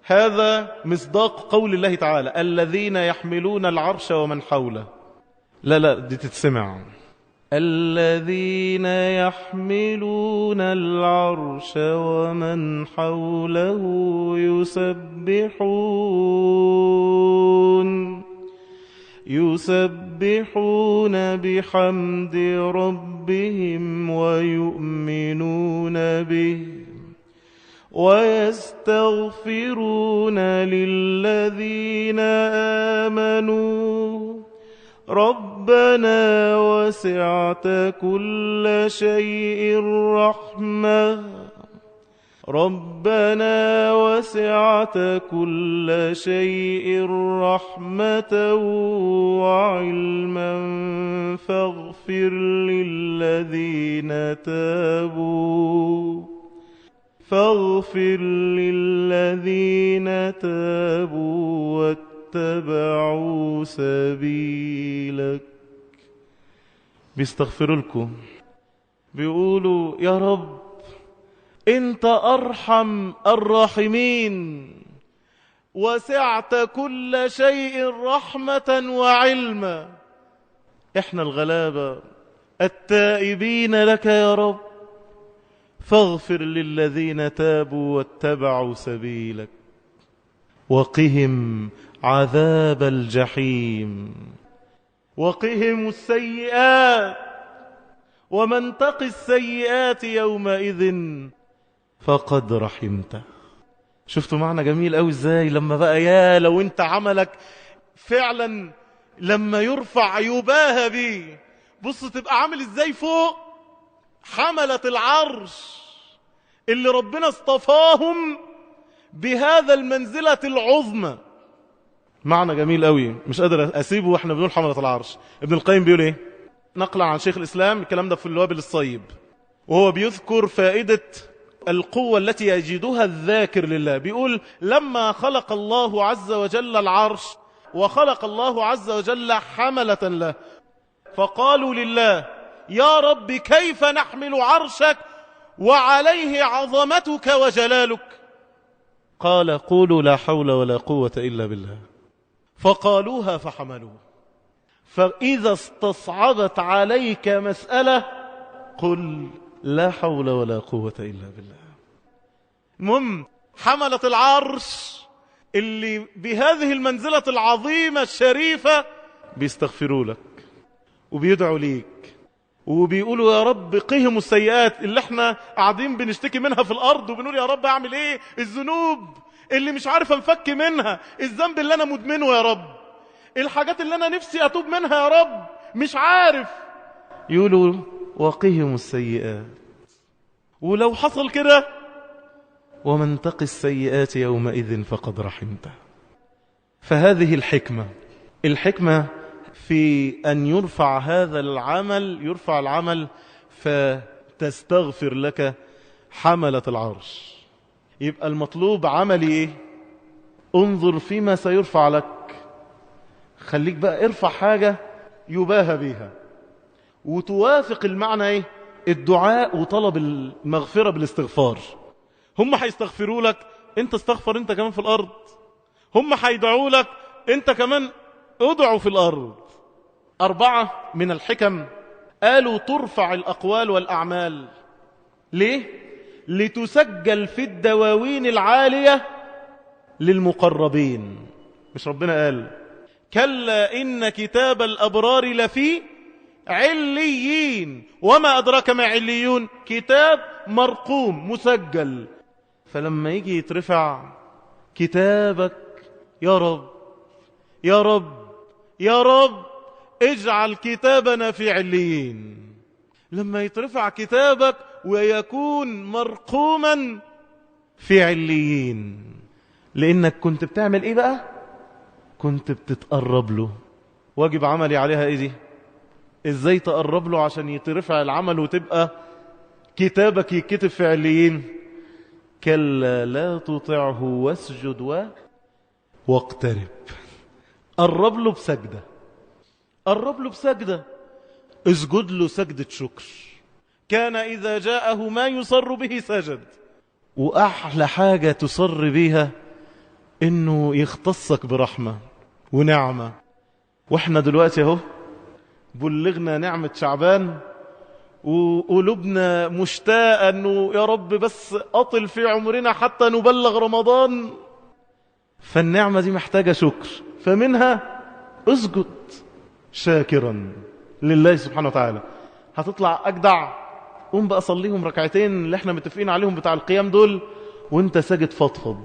هذا مصداق قول الله تعالى الذين يحملون العرش ومن حوله. لا دي تتسمع. الذين يحملون العرش ومن حوله يسبحون بحمد ربهم ويؤمنون به ويستغفرون للذين آمنوا ربنا وسعت كل شيء رحمة وعلما فاغفر للذين تابوا واتبعوا سبيلك. بيستغفروا لكم، بيقولوا يا رب انت ارحم الراحمين وسعت كل شيء رحمة وعلما. احنا الغلابة التائبين لك يا رب، فاغفر للذين تابوا واتبعوا سبيلك وقهم عذاب الجحيم وقهم السيئات ومن تق السيئات يومئذ فقد رحمته. شفتوا معنى جميل قوي ازاي؟ لما بقى يا لو انت عملك فعلا لما يرفع يباهى بيه، بص تبقى عامل ازاي فوق حملة العرش اللي ربنا اصطفاهم بهذا المنزلة العظمى. معنى جميل قوي مش قادر اسيبه واحنا بنقول حملة العرش. ابن القيم بيقول ايه؟ نقل عن شيخ الاسلام الكلام ده في الوابل الصيب، وهو بيذكر فائدة القوة التي يجدها الذاكر لله. بيقول لما خلق الله عز وجل العرش وخلق الله عز وجل حملة له، فقالوا لله يا رب كيف نحمل عرشك وعليه عظمتك وجلالك؟ قال قولوا لا حول ولا قوة إلا بالله. فقالوها فحملوه. فإذا استصعبت عليك مسألة قل لا حول ولا قوة إلا بالله. المهم حملة العرش اللي بهذه المنزلة العظيمة الشريفة بيستغفروا لك وبيدعوا ليك وبيقولوا يا رب قهم السيئات اللي احنا قاعدين بنشتكي منها في الأرض، وبنقول يا رب اعمل ايه؟ الذنوب اللي مش عارف انفك منها، الذنب اللي انا مدمنه يا رب، الحاجات اللي انا نفسي اتوب منها يا رب مش عارف. يقولوا وقهم السيئات. ولو حصل كده ومن تق السيئات يومئذ فقد رحمته. فهذه الحكمة في أن يرفع هذا العمل، يرفع العمل فتستغفر لك حملة العرش. يبقى المطلوب عملي ايه؟ انظر فيما سيرفع لك. خليك بقى ارفع حاجة يباهى بيها وتوافق المعنى ايه؟ الدعاء وطلب المغفرة بالاستغفار. هم هيستغفروا لك، انت استغفر انت كمان في الارض. هم هيدعوا لك، انت كمان ادعوا في الارض. 4 من الحكم قالوا ترفع الاقوال والاعمال. ليه؟ لتسجل في الدواوين العالية للمقربين. مش ربنا قال كلا إن كتاب الأبرار لفي عليين وما أدراك ما عليون؟ كتاب مرقوم مسجل. فلما يجي يترفع كتابك يا رب يا رب يا رب اجعل كتابنا في عليين، لما يترفع كتابك ويكون مرقوما في عليين، لأنك كنت بتعمل إيه بقى؟ كنت بتتقرب له. واجب عملي عليها إيه دي؟ إزاي تقرب له عشان يترفع العمل وتبقى كتابك يكتب في عليين؟ كلا لا تطعه واسجد واقترب. قرب له بسجدة، قرب له بسجدة، اسجد له سجدة شكر. كان إذا جاءه ما يصر به سجد. وأحلى حاجة تصر بيها إنه يختصك برحمة ونعمة. وإحنا دلوقتي اهو بلغنا نعمة شعبان وقلوبنا مشتاقة إنه يا رب بس أطل في عمرنا حتى نبلغ رمضان. فالنعمة دي محتاجة شكر، فمنها اسجد شاكرا لله سبحانه وتعالى. هتطلع أجدع، قوم بقى صليهم ركعتين اللي احنا متفقين عليهم بتاع القيام دول، وانت ساجد فضفض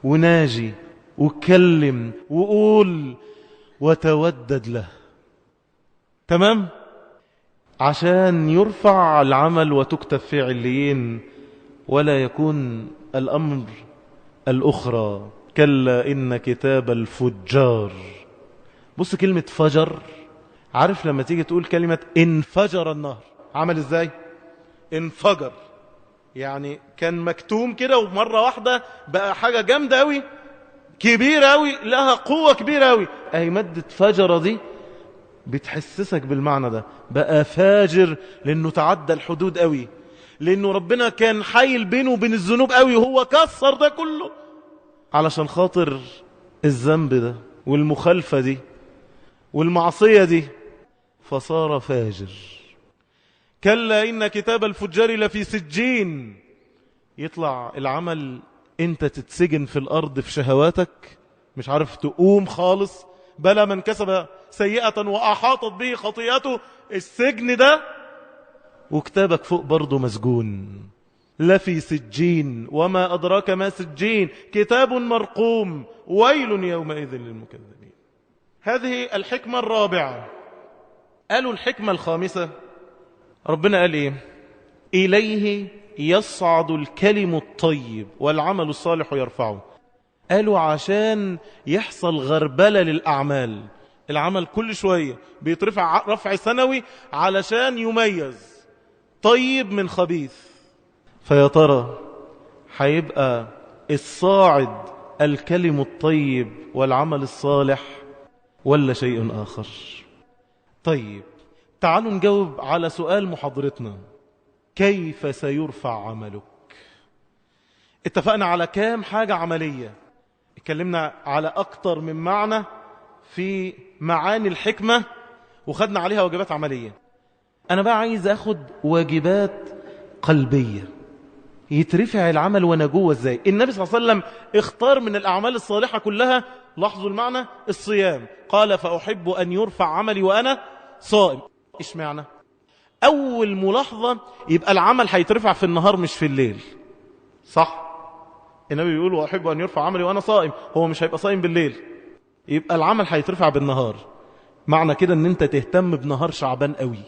وناجي واتكلم وقول وتودد له. تمام؟ عشان يرفع العمل وتكتب في عليين، ولا يكون الأمر الأخرى. كلا إن كتاب الفجار. بص كلمة فجر، عارف لما تيجي تقول كلمة انفجر النهر عمل ازاي؟ انفجر، يعني كان مكتوم كده ومرة واحدة بقى حاجة جامدة قوي كبيرة قوي لها قوة كبيرة قوي. اهي مادة فجر دي بتحسسك بالمعنى ده. بقى فاجر لانه تعدى الحدود قوي، لانه ربنا كان حايل بينه وبين الذنوب قوي، وهو كسر ده كله علشان خاطر الذنب ده والمخالفة دي والمعصية دي، فصار فاجر. كلا إن كتاب الفجار لفي سجين. يطلع العمل انت تتسجن في الأرض في شهواتك، مش عارف تقوم خالص. بلى من كسب سيئة وأحاطت به خطيئته، السجن ده، وكتابك فوق برضه مسجون. لفي سجين وما أدراك ما سجين كتاب مرقوم ويل يومئذ للمكذبين. هذه الحكمة الرابعة. قالوا الحكمة الخامسة، ربنا قال إيه؟ إليه يصعد الكلم الطيب والعمل الصالح يرفعه. قالوا عشان يحصل غربلة للأعمال. العمل كل شوية بيترفع رفع سنوي علشان يميز طيب من خبيث. فيا ترى هيبقى الصاعد الكلم الطيب والعمل الصالح ولا شيء آخر؟ طيب تعالوا نجاوب على سؤال محاضرتنا: كيف سيرفع عملك؟ اتفقنا على كام حاجة عملية، اتكلمنا على أكتر من معنى في معاني الحكمة وخدنا عليها واجبات عملية. أنا بقى عايز أخد واجبات قلبية يترفع العمل وانا جوه ازاي. النبي صلى الله عليه وسلم اختار من الأعمال الصالحة كلها، لاحظوا المعنى، الصيام. قال فأحب أن يرفع عملي وأنا صائم. إيش معنى؟ أول ملاحظة، يبقى العمل هيترفع في النهار مش في الليل، صح؟ النبي بيقول وأحب أن يرفع عملي وأنا صائم، هو مش هيبقى صائم بالليل، يبقى العمل هيترفع بالنهار. معنى كده ان انت تهتم بنهار شعبان قوي.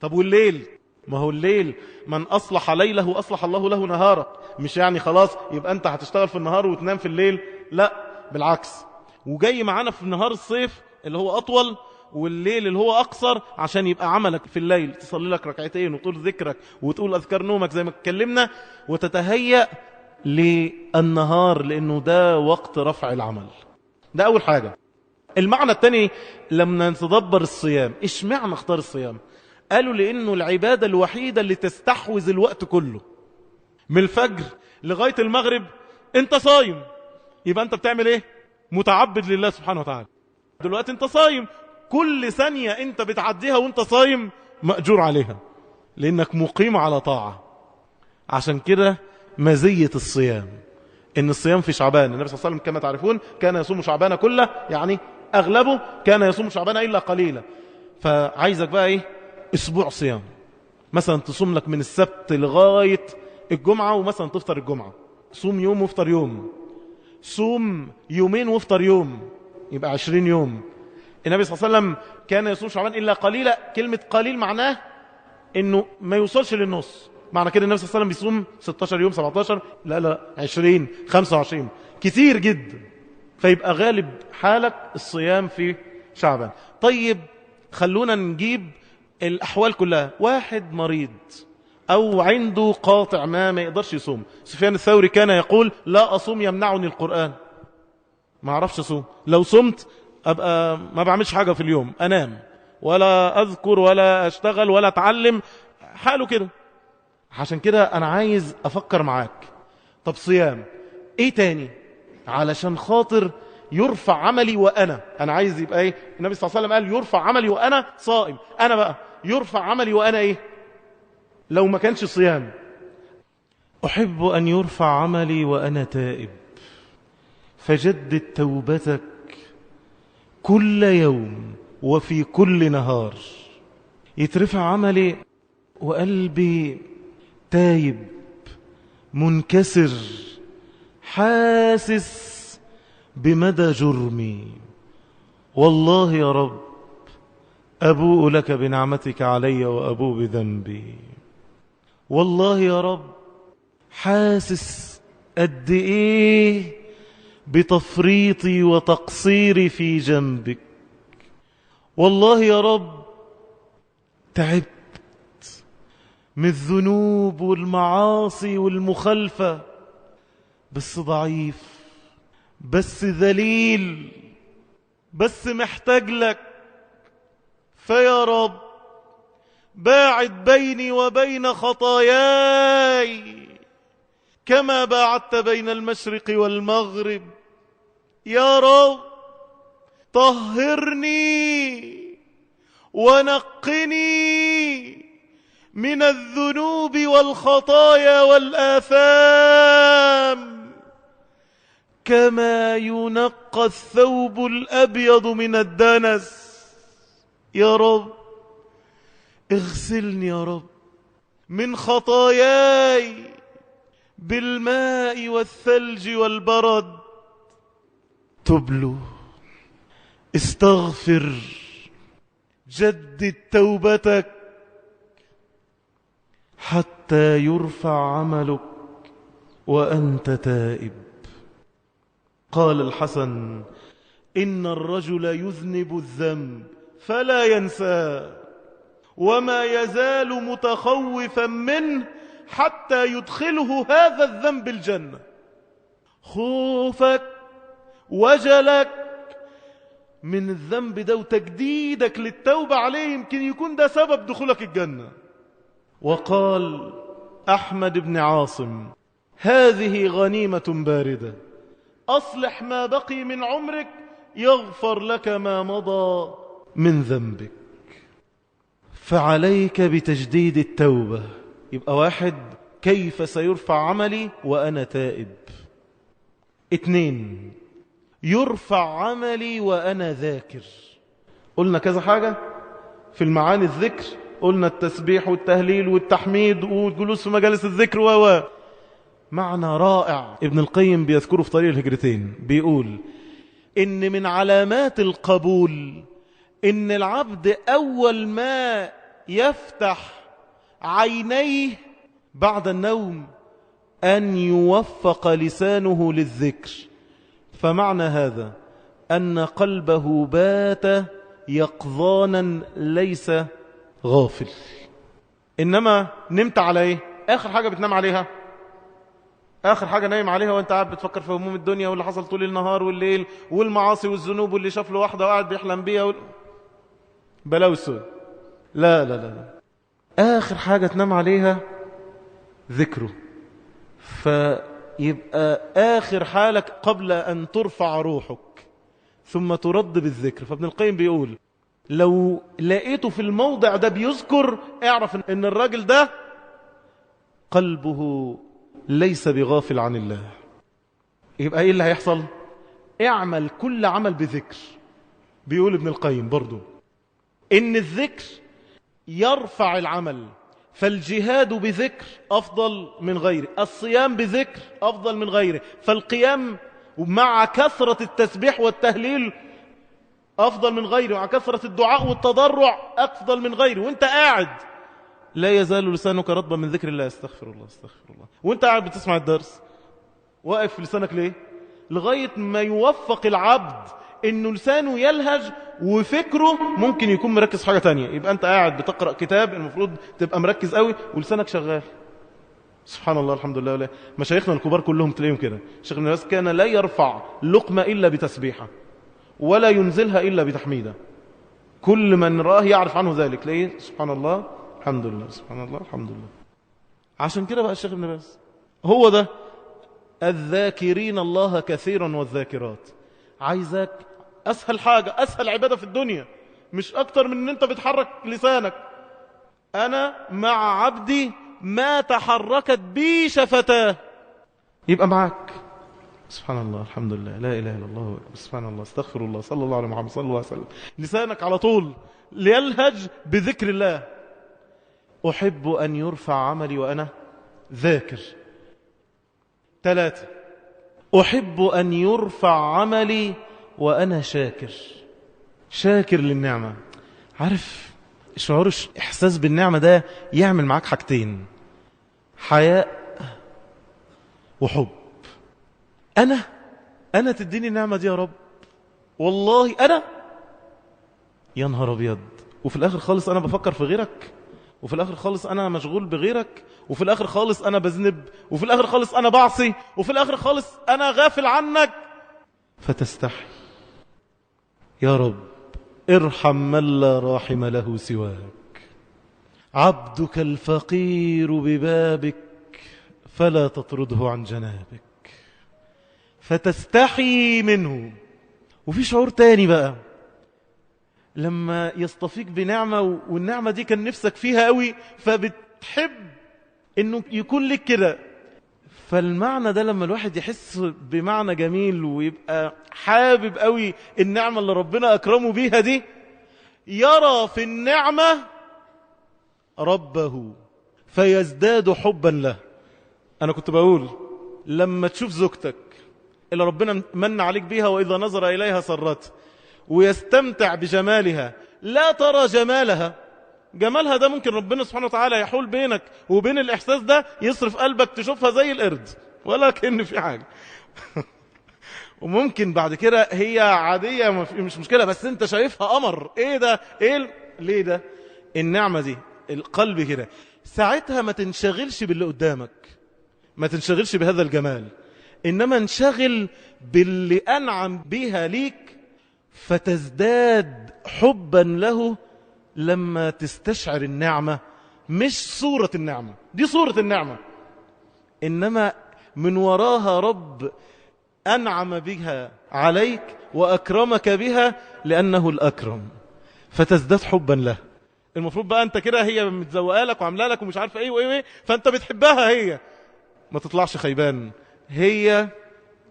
طب والليل؟ ما هو الليل من أصلح ليله أصلح الله له نهاره. مش يعني خلاص يبقى انت هتشتغل في النهار وتنام في الليل، لا بالعكس. وجاي معانا في نهار الصيف اللي هو أطول والليل اللي هو أقصر، عشان يبقى عملك في الليل تصلي لك ركعتين وتقول ذكرك وتقول أذكار نومك زي ما اتكلمنا، وتتهيأ للنهار لأنه ده وقت رفع العمل. ده أول حاجة. المعنى الثاني لما نتدبر الصيام، إيش معنى اختار الصيام؟ قالوا لأنه العبادة الوحيدة اللي تستحوذ الوقت كله، من الفجر لغاية المغرب انت صايم، يبقى انت بتعمل ايه؟ متعبد لله سبحانه وتعالى. دلوقتي انت صايم، كل ثانية انت بتعديها وانت صايم مأجور عليها، لأنك مقيم على طاعة. عشان كده مزية الصيام إن الصيام في شعبان. النبي صلى الله عليه وسلم كما تعرفون كان يصوم شعبان كله، يعني أغلبه كان يصوم شعبان إلا قليلا. فعايزك بقى إيه؟ أسبوع صيام، مثلا تصوم لك من السبت لغاية الجمعة، ومثلا تفطر الجمعة، صوم يوم وافطر يوم، صوم يومين وافطر يوم، يبقى 20 يوم. النبي صلى الله عليه وسلم كان يصوم شعبان إلا قليلا. كلمة قليل معناه إنه ما يوصلش للنص. معنى كده النبي صلى الله عليه وسلم بيصوم 16 يوم 17، لا 20 25، كتير جدا. فيبقى غالب حالك الصيام في شعبان. طيب خلونا نجيب الأحوال كلها. واحد مريض أو عنده قاطع ما يقدرش يصوم. سفيان الثوري كان يقول لا أصوم يمنعني القرآن، ما أعرفش أصوم، لو صمت أبقى ما بعملش حاجة في اليوم، أنام ولا أذكر ولا أشتغل ولا أتعلم، حاله كده. عشان كده أنا عايز أفكر معاك، طب صيام إيه تاني علشان خاطر يرفع عملي وأنا عايز يبقى إيه؟ النبي صلى الله عليه وسلم قال يرفع عملي وأنا صائم. أنا بقى يرفع عملي وأنا إيه لو ما كانش صيام؟ أحب أن يرفع عملي وأنا تائب، فجدد توبتك كل يوم وفي كل نهار. يترفع عملي وقلبي تايب منكسر، حاسس بمدى جرمي. والله يا رب أبوء لك بنعمتك علي وأبوء بذنبي. والله يا رب حاسس قد إيه بتفريطي وتقصيري في جنبك. والله يا رب تعبت من الذنوب والمعاصي والمخالفة، بس ضعيف، بس ذليل، بس محتاج لك. فيا رب باعد بيني وبين خطاياي كما باعدت بين المشرق والمغرب. يا رب طهرني ونقني من الذنوب والخطايا والآثام كما ينقى الثوب الأبيض من الدنس. يا رب اغسلني يا رب من خطاياي بالماء والثلج والبرد. تب له، استغفر، جدد توبتك حتى يرفع عملك وأنت تائب. قال الحسن إن الرجل يذنب الذنب فلا ينساه، وما يزال متخوفا منه حتى يدخله هذا الذنب الجنة. خوفك وجلك من الذنب ده وتجديدك للتوبة عليه يمكن يكون ده سبب دخولك الجنة. وقال أحمد بن عاصم هذه غنيمة باردة، أصلح ما بقي من عمرك يغفر لك ما مضى من ذنبك. فعليك بتجديد التوبة. يبقى واحد كيف سيرفع عملي وأنا تائب. 2 يرفع عملي وأنا ذاكر. قلنا كذا حاجة في المعاني الذكر، قلنا التسبيح والتهليل والتحميد والجلوس في مجالس الذكر معنى رائع ابن القيم بيذكره في طريق الهجرتين، بيقول إن من علامات القبول إن العبد أول ما يفتح عينيه بعد النوم أن يوفق لسانه للذكر. فمعنى هذا أن قلبه بات يقظانا ليس غافل. إنما نمت على إيه؟ آخر حاجة بتنام عليها، آخر حاجة نايم عليها وانت قاعد بتفكر في هموم الدنيا واللي حصل طول النهار والليل والمعاصي والذنوب واللي شاف له واحدة وقاعد بيحلم بيها بلاوي السود. لا لا لا لا، آخر حاجة تنام عليها ذكره. فيبقى آخر حالك قبل أن ترفع روحك ثم ترد بالذكر. فابن القيم بيقول لو لقيته في الموضع ده بيذكر، اعرف ان الراجل ده قلبه ليس بغافل عن الله. يبقى ايه اللي هيحصل؟ اعمل كل عمل بذكر. بيقول ابن القيم برضو ان الذكر يرفع العمل، فالجهاد بذكر أفضل من غيره، الصيام بذكر أفضل من غيره، فالقيام مع كثرة التسبيح والتهليل أفضل من غيره، مع كثرة الدعاء والتضرع أفضل من غيره. وانت قاعد لا يزال لسانك رطبا من ذكر الله، استغفر الله استغفر الله، وانت قاعد بتسمع الدرس واقف لسانك ليه؟ لغاية ما يوفق العبد انه لسانه يلهج وفكره ممكن يكون مركز في حاجة تانية. يبقى انت قاعد بتقرأ كتاب المفروض تبقى مركز قوي ولسانك شغال. سبحان الله الحمد لله. ولا مشايخنا الكبار كلهم تلاقيهم كده. شيخ ابن باز كان لا يرفع لقمة إلا بتسبيحة ولا ينزلها إلا بتحميدة. كل من راه يعرف عنه ذلك. تلاقيه سبحان الله الحمد لله سبحان الله الحمد لله. عشان كده بقى الشيخ ابن باز هو ده الذاكرين الله كثيرا والذاكرات. عايزك أسهل حاجة، أسهل عبادة في الدنيا، مش أكتر من أن أنت بتحرك لسانك. أنا مع عبدي ما تحركت بي شفتاه. يبقى معك سبحان الله الحمد لله لا إله إلا الله سبحان الله استغفر الله صلى الله عليه محمد صلى الله عليه وسلم. لسانك على طول ليلهج بذكر الله. أحب أن يرفع عملي وأنا ذاكر. 3 أحب أن يرفع عملي وأنا شاكر. شاكر للنعمة. عارف شعور إحساس بالنعمة ده يعمل معاك حاجتين: حياء وحب. أنا تديني النعمة دي يا رب، والله أنا يا نهار أبيض، وفي الآخر خالص أنا بفكر في غيرك، وفي الآخر خالص أنا مشغول بغيرك، وفي الآخر خالص أنا بذنب، وفي الآخر خالص أنا بعصي، وفي الآخر خالص أنا غافل عنك. فتستحي يا رب ارحم من لا راحم له سواك، عبدك الفقير ببابك فلا تطرده عن جنابك. فتستحي منه. وفي شعور تاني بقى لما يصطفيك بنعمة والنعمة دي كان نفسك فيها قوي فبتحب انه يكون لك كده. فالمعنى ده لما الواحد يحس بمعنى جميل ويبقى حابب قوي النعمة اللي ربنا أكرمه بيها دي، يرى في النعمة ربه فيزداد حبا له. أنا كنت بقول لما تشوف زوجتك اللي ربنا من عليك بيها وإذا نظر إليها سرته ويستمتع بجمالها، لا ترى جمالها ده ممكن ربنا سبحانه وتعالى يحول بينك وبين الإحساس ده، يصرف قلبك تشوفها زي القرد ولا كأن في حاجة وممكن بعد كده هي عادية مش مشكلة، بس انت شايفها قمر. ايه ده؟ ليه ده؟ النعمة دي القلب كده ساعتها ما تنشغلش باللي قدامك، ما تنشغلش بهذا الجمال، إنما انشغل باللي أنعم بيها ليك، فتزداد حبا له لما تستشعر النعمة. مش صورة النعمة، دي صورة النعمة، إنما من وراها رب أنعم بها عليك وأكرمك بها لأنه الأكرم، فتزداد حبا له. المفروض بقى أنت كده هي متزوقة لك وعملها لك ومش عارفة إيه وإيه، فأنت بتحبها هي، ما تطلعش خيبان. هي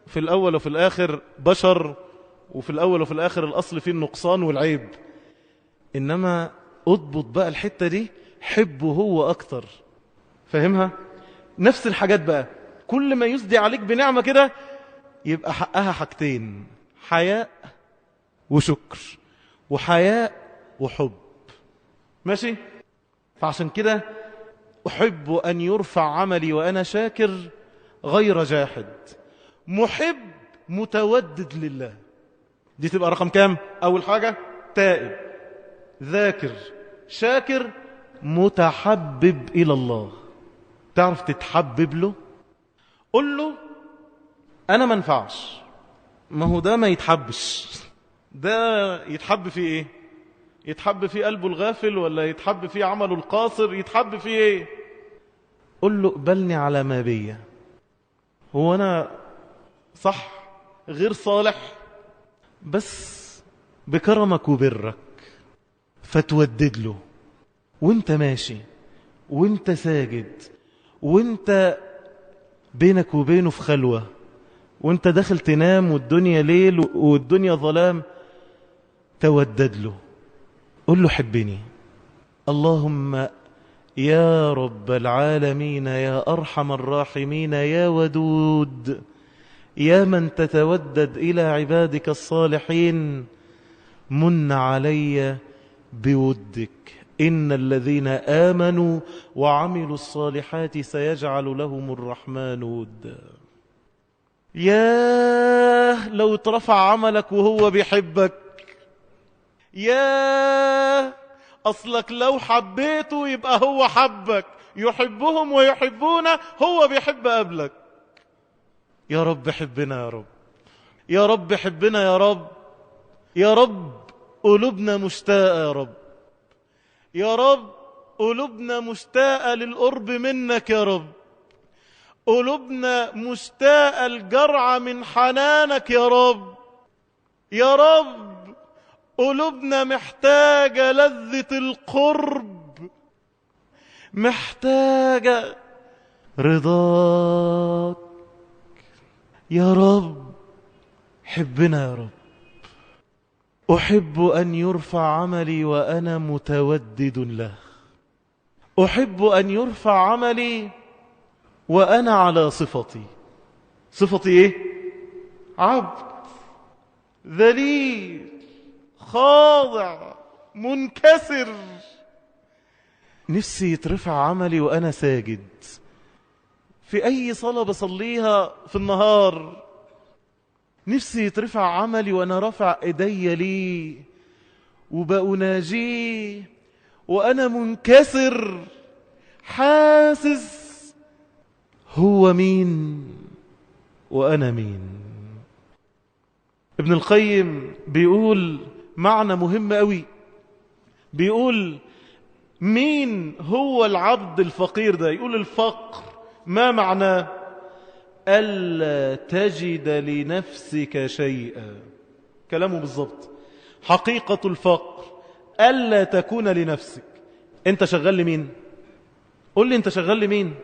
في الأول وفي الآخر بشر، وفي الأول وفي الآخر الأصل فيه النقصان والعيب، إنما أضبط بقى الحتة دي، حبه هو أكتر. فهمها؟ نفس الحاجات بقى كل ما يسدي عليك بنعمة كده يبقى حقها حاجتين: حياء وشكر، وحياء وحب. ماشي؟ فعشان كده أحب أن يرفع عملي وأنا شاكر غير جاحد، محب متودد لله. دي تبقى رقم كام؟ أول حاجة تائب، ذاكر، شاكر، متحبب إلى الله. تعرف تتحبب له؟ قل له أنا ما ينفعش. ما هو ده ما يتحبش، ده يتحب فيه إيه؟ يتحب فيه قلبه الغافل، ولا يتحب فيه عمله القاصر؟ يتحب فيه إيه؟ قل له اقبلني على ما بيا. هو أنا صح غير صالح، بس بكرمك وبرك فتودد له، وانت ماشي وانت ساجد وانت بينك وبينه في خلوة، وانت داخل تنام والدنيا ليل والدنيا ظلام، تودد له. قل له حبني. اللهم يا رب العالمين، يا أرحم الراحمين، يا ودود، يا من تتودد إلى عبادك الصالحين، من علي بودك. إن الذين آمنوا وعملوا الصالحات سيجعل لهم الرحمن ودا. ياه لو اترفع عملك وهو بيحبك. ياه أصلك لو حبيته يبقى هو حبك، يحبهم ويحبونه، هو بيحب قبلك. يا رب حبنا يا رب، يا رب حبنا يا رب، يا رب قلوبنا مشتاقة يا رب، يا رب قلوبنا مشتاقة للقرب منك يا رب، قلوبنا مشتاقة الجرعة من حنانك يا رب، يا رب قلوبنا محتاجة لذة القرب، محتاجة رضاك يا رب. حبنا يا رب. أحب أن يرفع عملي وأنا متودد له، أحب أن يرفع عملي وأنا على صفتي. صفتي إيه؟ عبد ذليل خاضع منكسر. نفسي يترفع عملي وأنا ساجد في أي صلاة بصليها في النهار. نفسي يترفع عملي وأنا رافع إيدي لي وبأناجيه وأنا منكسر، حاسس هو مين وأنا مين. ابن القيم بيقول معنى مهم قوي، بيقول مين هو العبد الفقير ده؟ يقول الفقر ما معناه؟ ألا تجد لنفسك شيئا. كلامه بالضبط. حقيقة الفقر ألا تكون لنفسك. أنت شغال لمين؟ قل لي أنت شغال لمين؟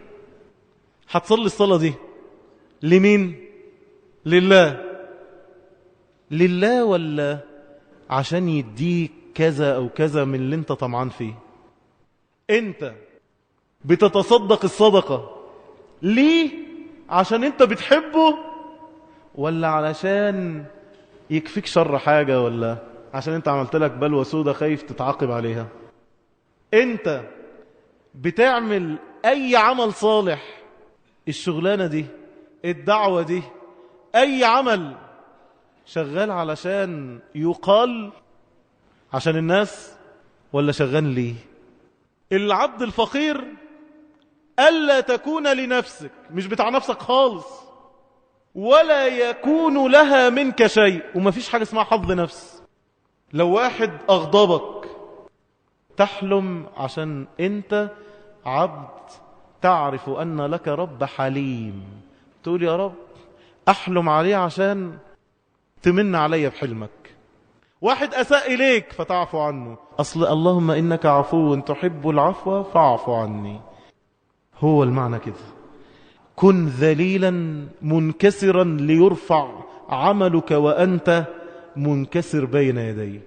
هتصلي الصلاة دي لمين؟ لله. لله ولا عشان يديك كذا أو كذا من اللي أنت طمعان فيه؟ أنت بتتصدق الصدقة ليه؟ عشان أنت بتحبه، ولا علشان يكفيك شر حاجة، ولا عشان أنت عملت لك بلوى سودة خايف تتعاقب عليها؟ أنت بتعمل أي عمل صالح، الشغلانة دي، الدعوة دي، أي عمل، شغال علشان يقال عشان الناس، ولا شغال ليه؟ العبد الفقير ألا تكون لنفسك، مش بتاع نفسك خالص، ولا يكون لها منك شيء. وما فيش حاجة اسمها حظ نفس. لو واحد أغضبك تحلم عشان أنت عبد تعرف أن لك رب حليم، تقول يا رب أحلم عليه عشان تمن علي بحلمك. واحد أساء إليك فتعفو عنه، أصل اللهم إنك عفو تحب العفو فاعف عني. هو المعنى كده. كن ذليلا منكسرا ليرفع عملك وأنت منكسر بين يدي.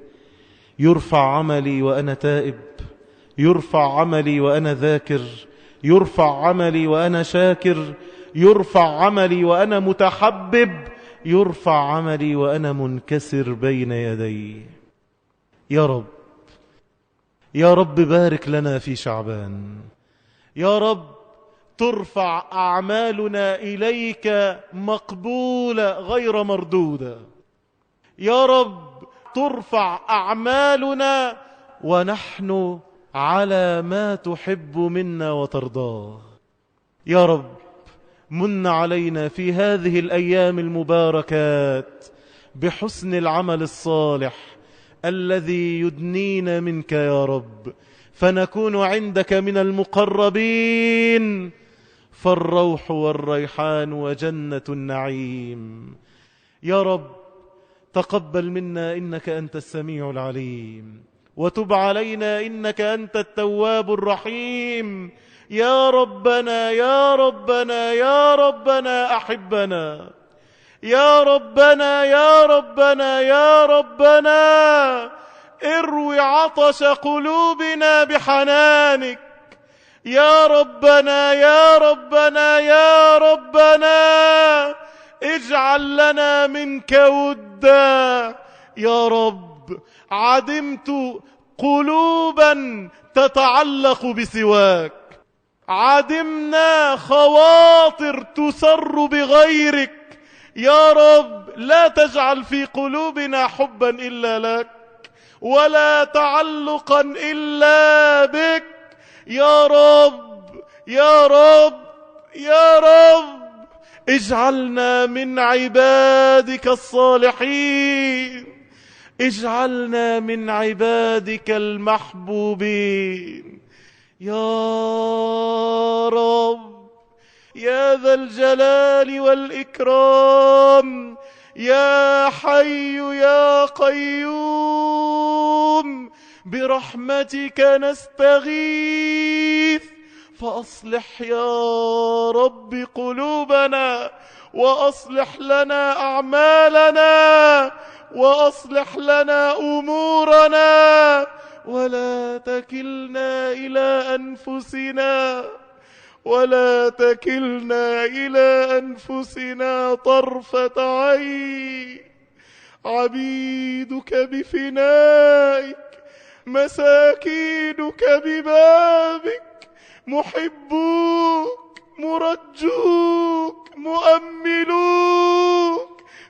يرفع عملي وأنا تائب، يرفع عملي وأنا ذاكر، يرفع عملي وأنا شاكر، يرفع عملي وأنا متحبب، يرفع عملي وأنا منكسر بين يديه. يا رب، يا رب بارك لنا في شعبان. يا رب ترفع أعمالنا إليك مقبولة غير مردودة. يا رب ترفع أعمالنا ونحن على ما تحب منا وترضاه. يا رب من علينا في هذه الأيام المباركات بحسن العمل الصالح الذي يدنينا منك يا رب، فنكون عندك من المقربين، فالروح والريحان وجنة النعيم. يا رب تقبل منا إنك أنت السميع العليم، وتب علينا إنك أنت التواب الرحيم. يا ربنا يا ربنا يا ربنا أحبنا. يا ربنا يا ربنا يا ربنا اروي عطش قلوبنا بحنانك. يا ربنا يا ربنا يا ربنا اجعل لنا منك ودا. يا رب عدمت قلوبا تتعلق بسواك، عدمنا خواطر تسر بغيرك. يا رب لا تجعل في قلوبنا حبا إلا لك ولا تعلقا إلا بك. يا رب يا رب يا رب اجعلنا من عبادك الصالحين، اجعلنا من عبادك المحبوبين. يا رب يا ذا الجلال والإكرام، يا حي يا قيوم، برحمتك نستغيث، فأصلح يا رب قلوبنا، وأصلح لنا أعمالنا، وأصلح لنا أمورنا، ولا تكلنا إلى أنفسنا، ولا تكلنا إلى أنفسنا طرفة عين. عبيدك بفنائك، مساكينك ببابك، محبوك مرجوك مؤملوك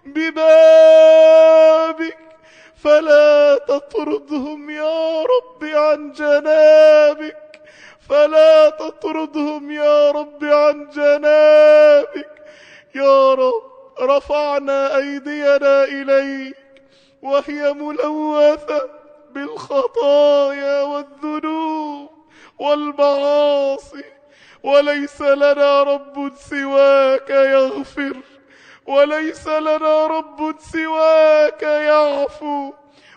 ببابك، فلا تطردهم يا رب عن جنابك، فلا تطردهم يا رب عن جنابك. يا رب رفعنا أيدينا إليك وهي ملوثة بالخطايا والذنوب والمعاصي، وليس لنا رب سواك يغفر، وليس لنا رب سواك يعفو،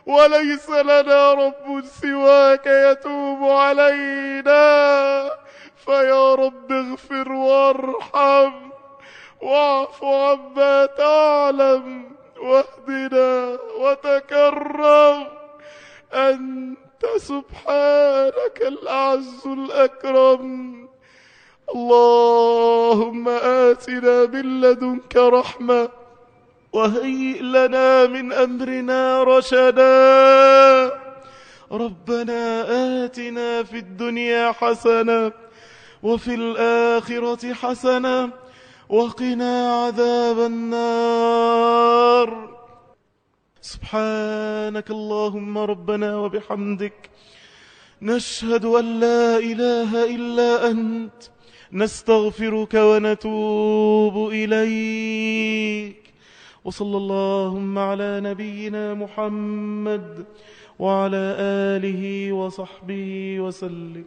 وليس لنا رب سواك يتوب علينا. فيا رب اغفر وارحم واعف عما تعلم، واهدنا وتكرم. أنت سبحانك الأعز الأكرم. اللهم آتنا من لدنك رحمة، وهيئ لنا من أمرنا رشدا. ربنا آتنا في الدنيا حسنة وفي الآخرة حسنة وقنا عذاب النار. سبحانك اللهم ربنا وبحمدك، نشهد أن لا إله إلا أنت، نستغفرك ونتوب إليك. وصلى اللهم على نبينا محمد وعلى آله وصحبه وسلم.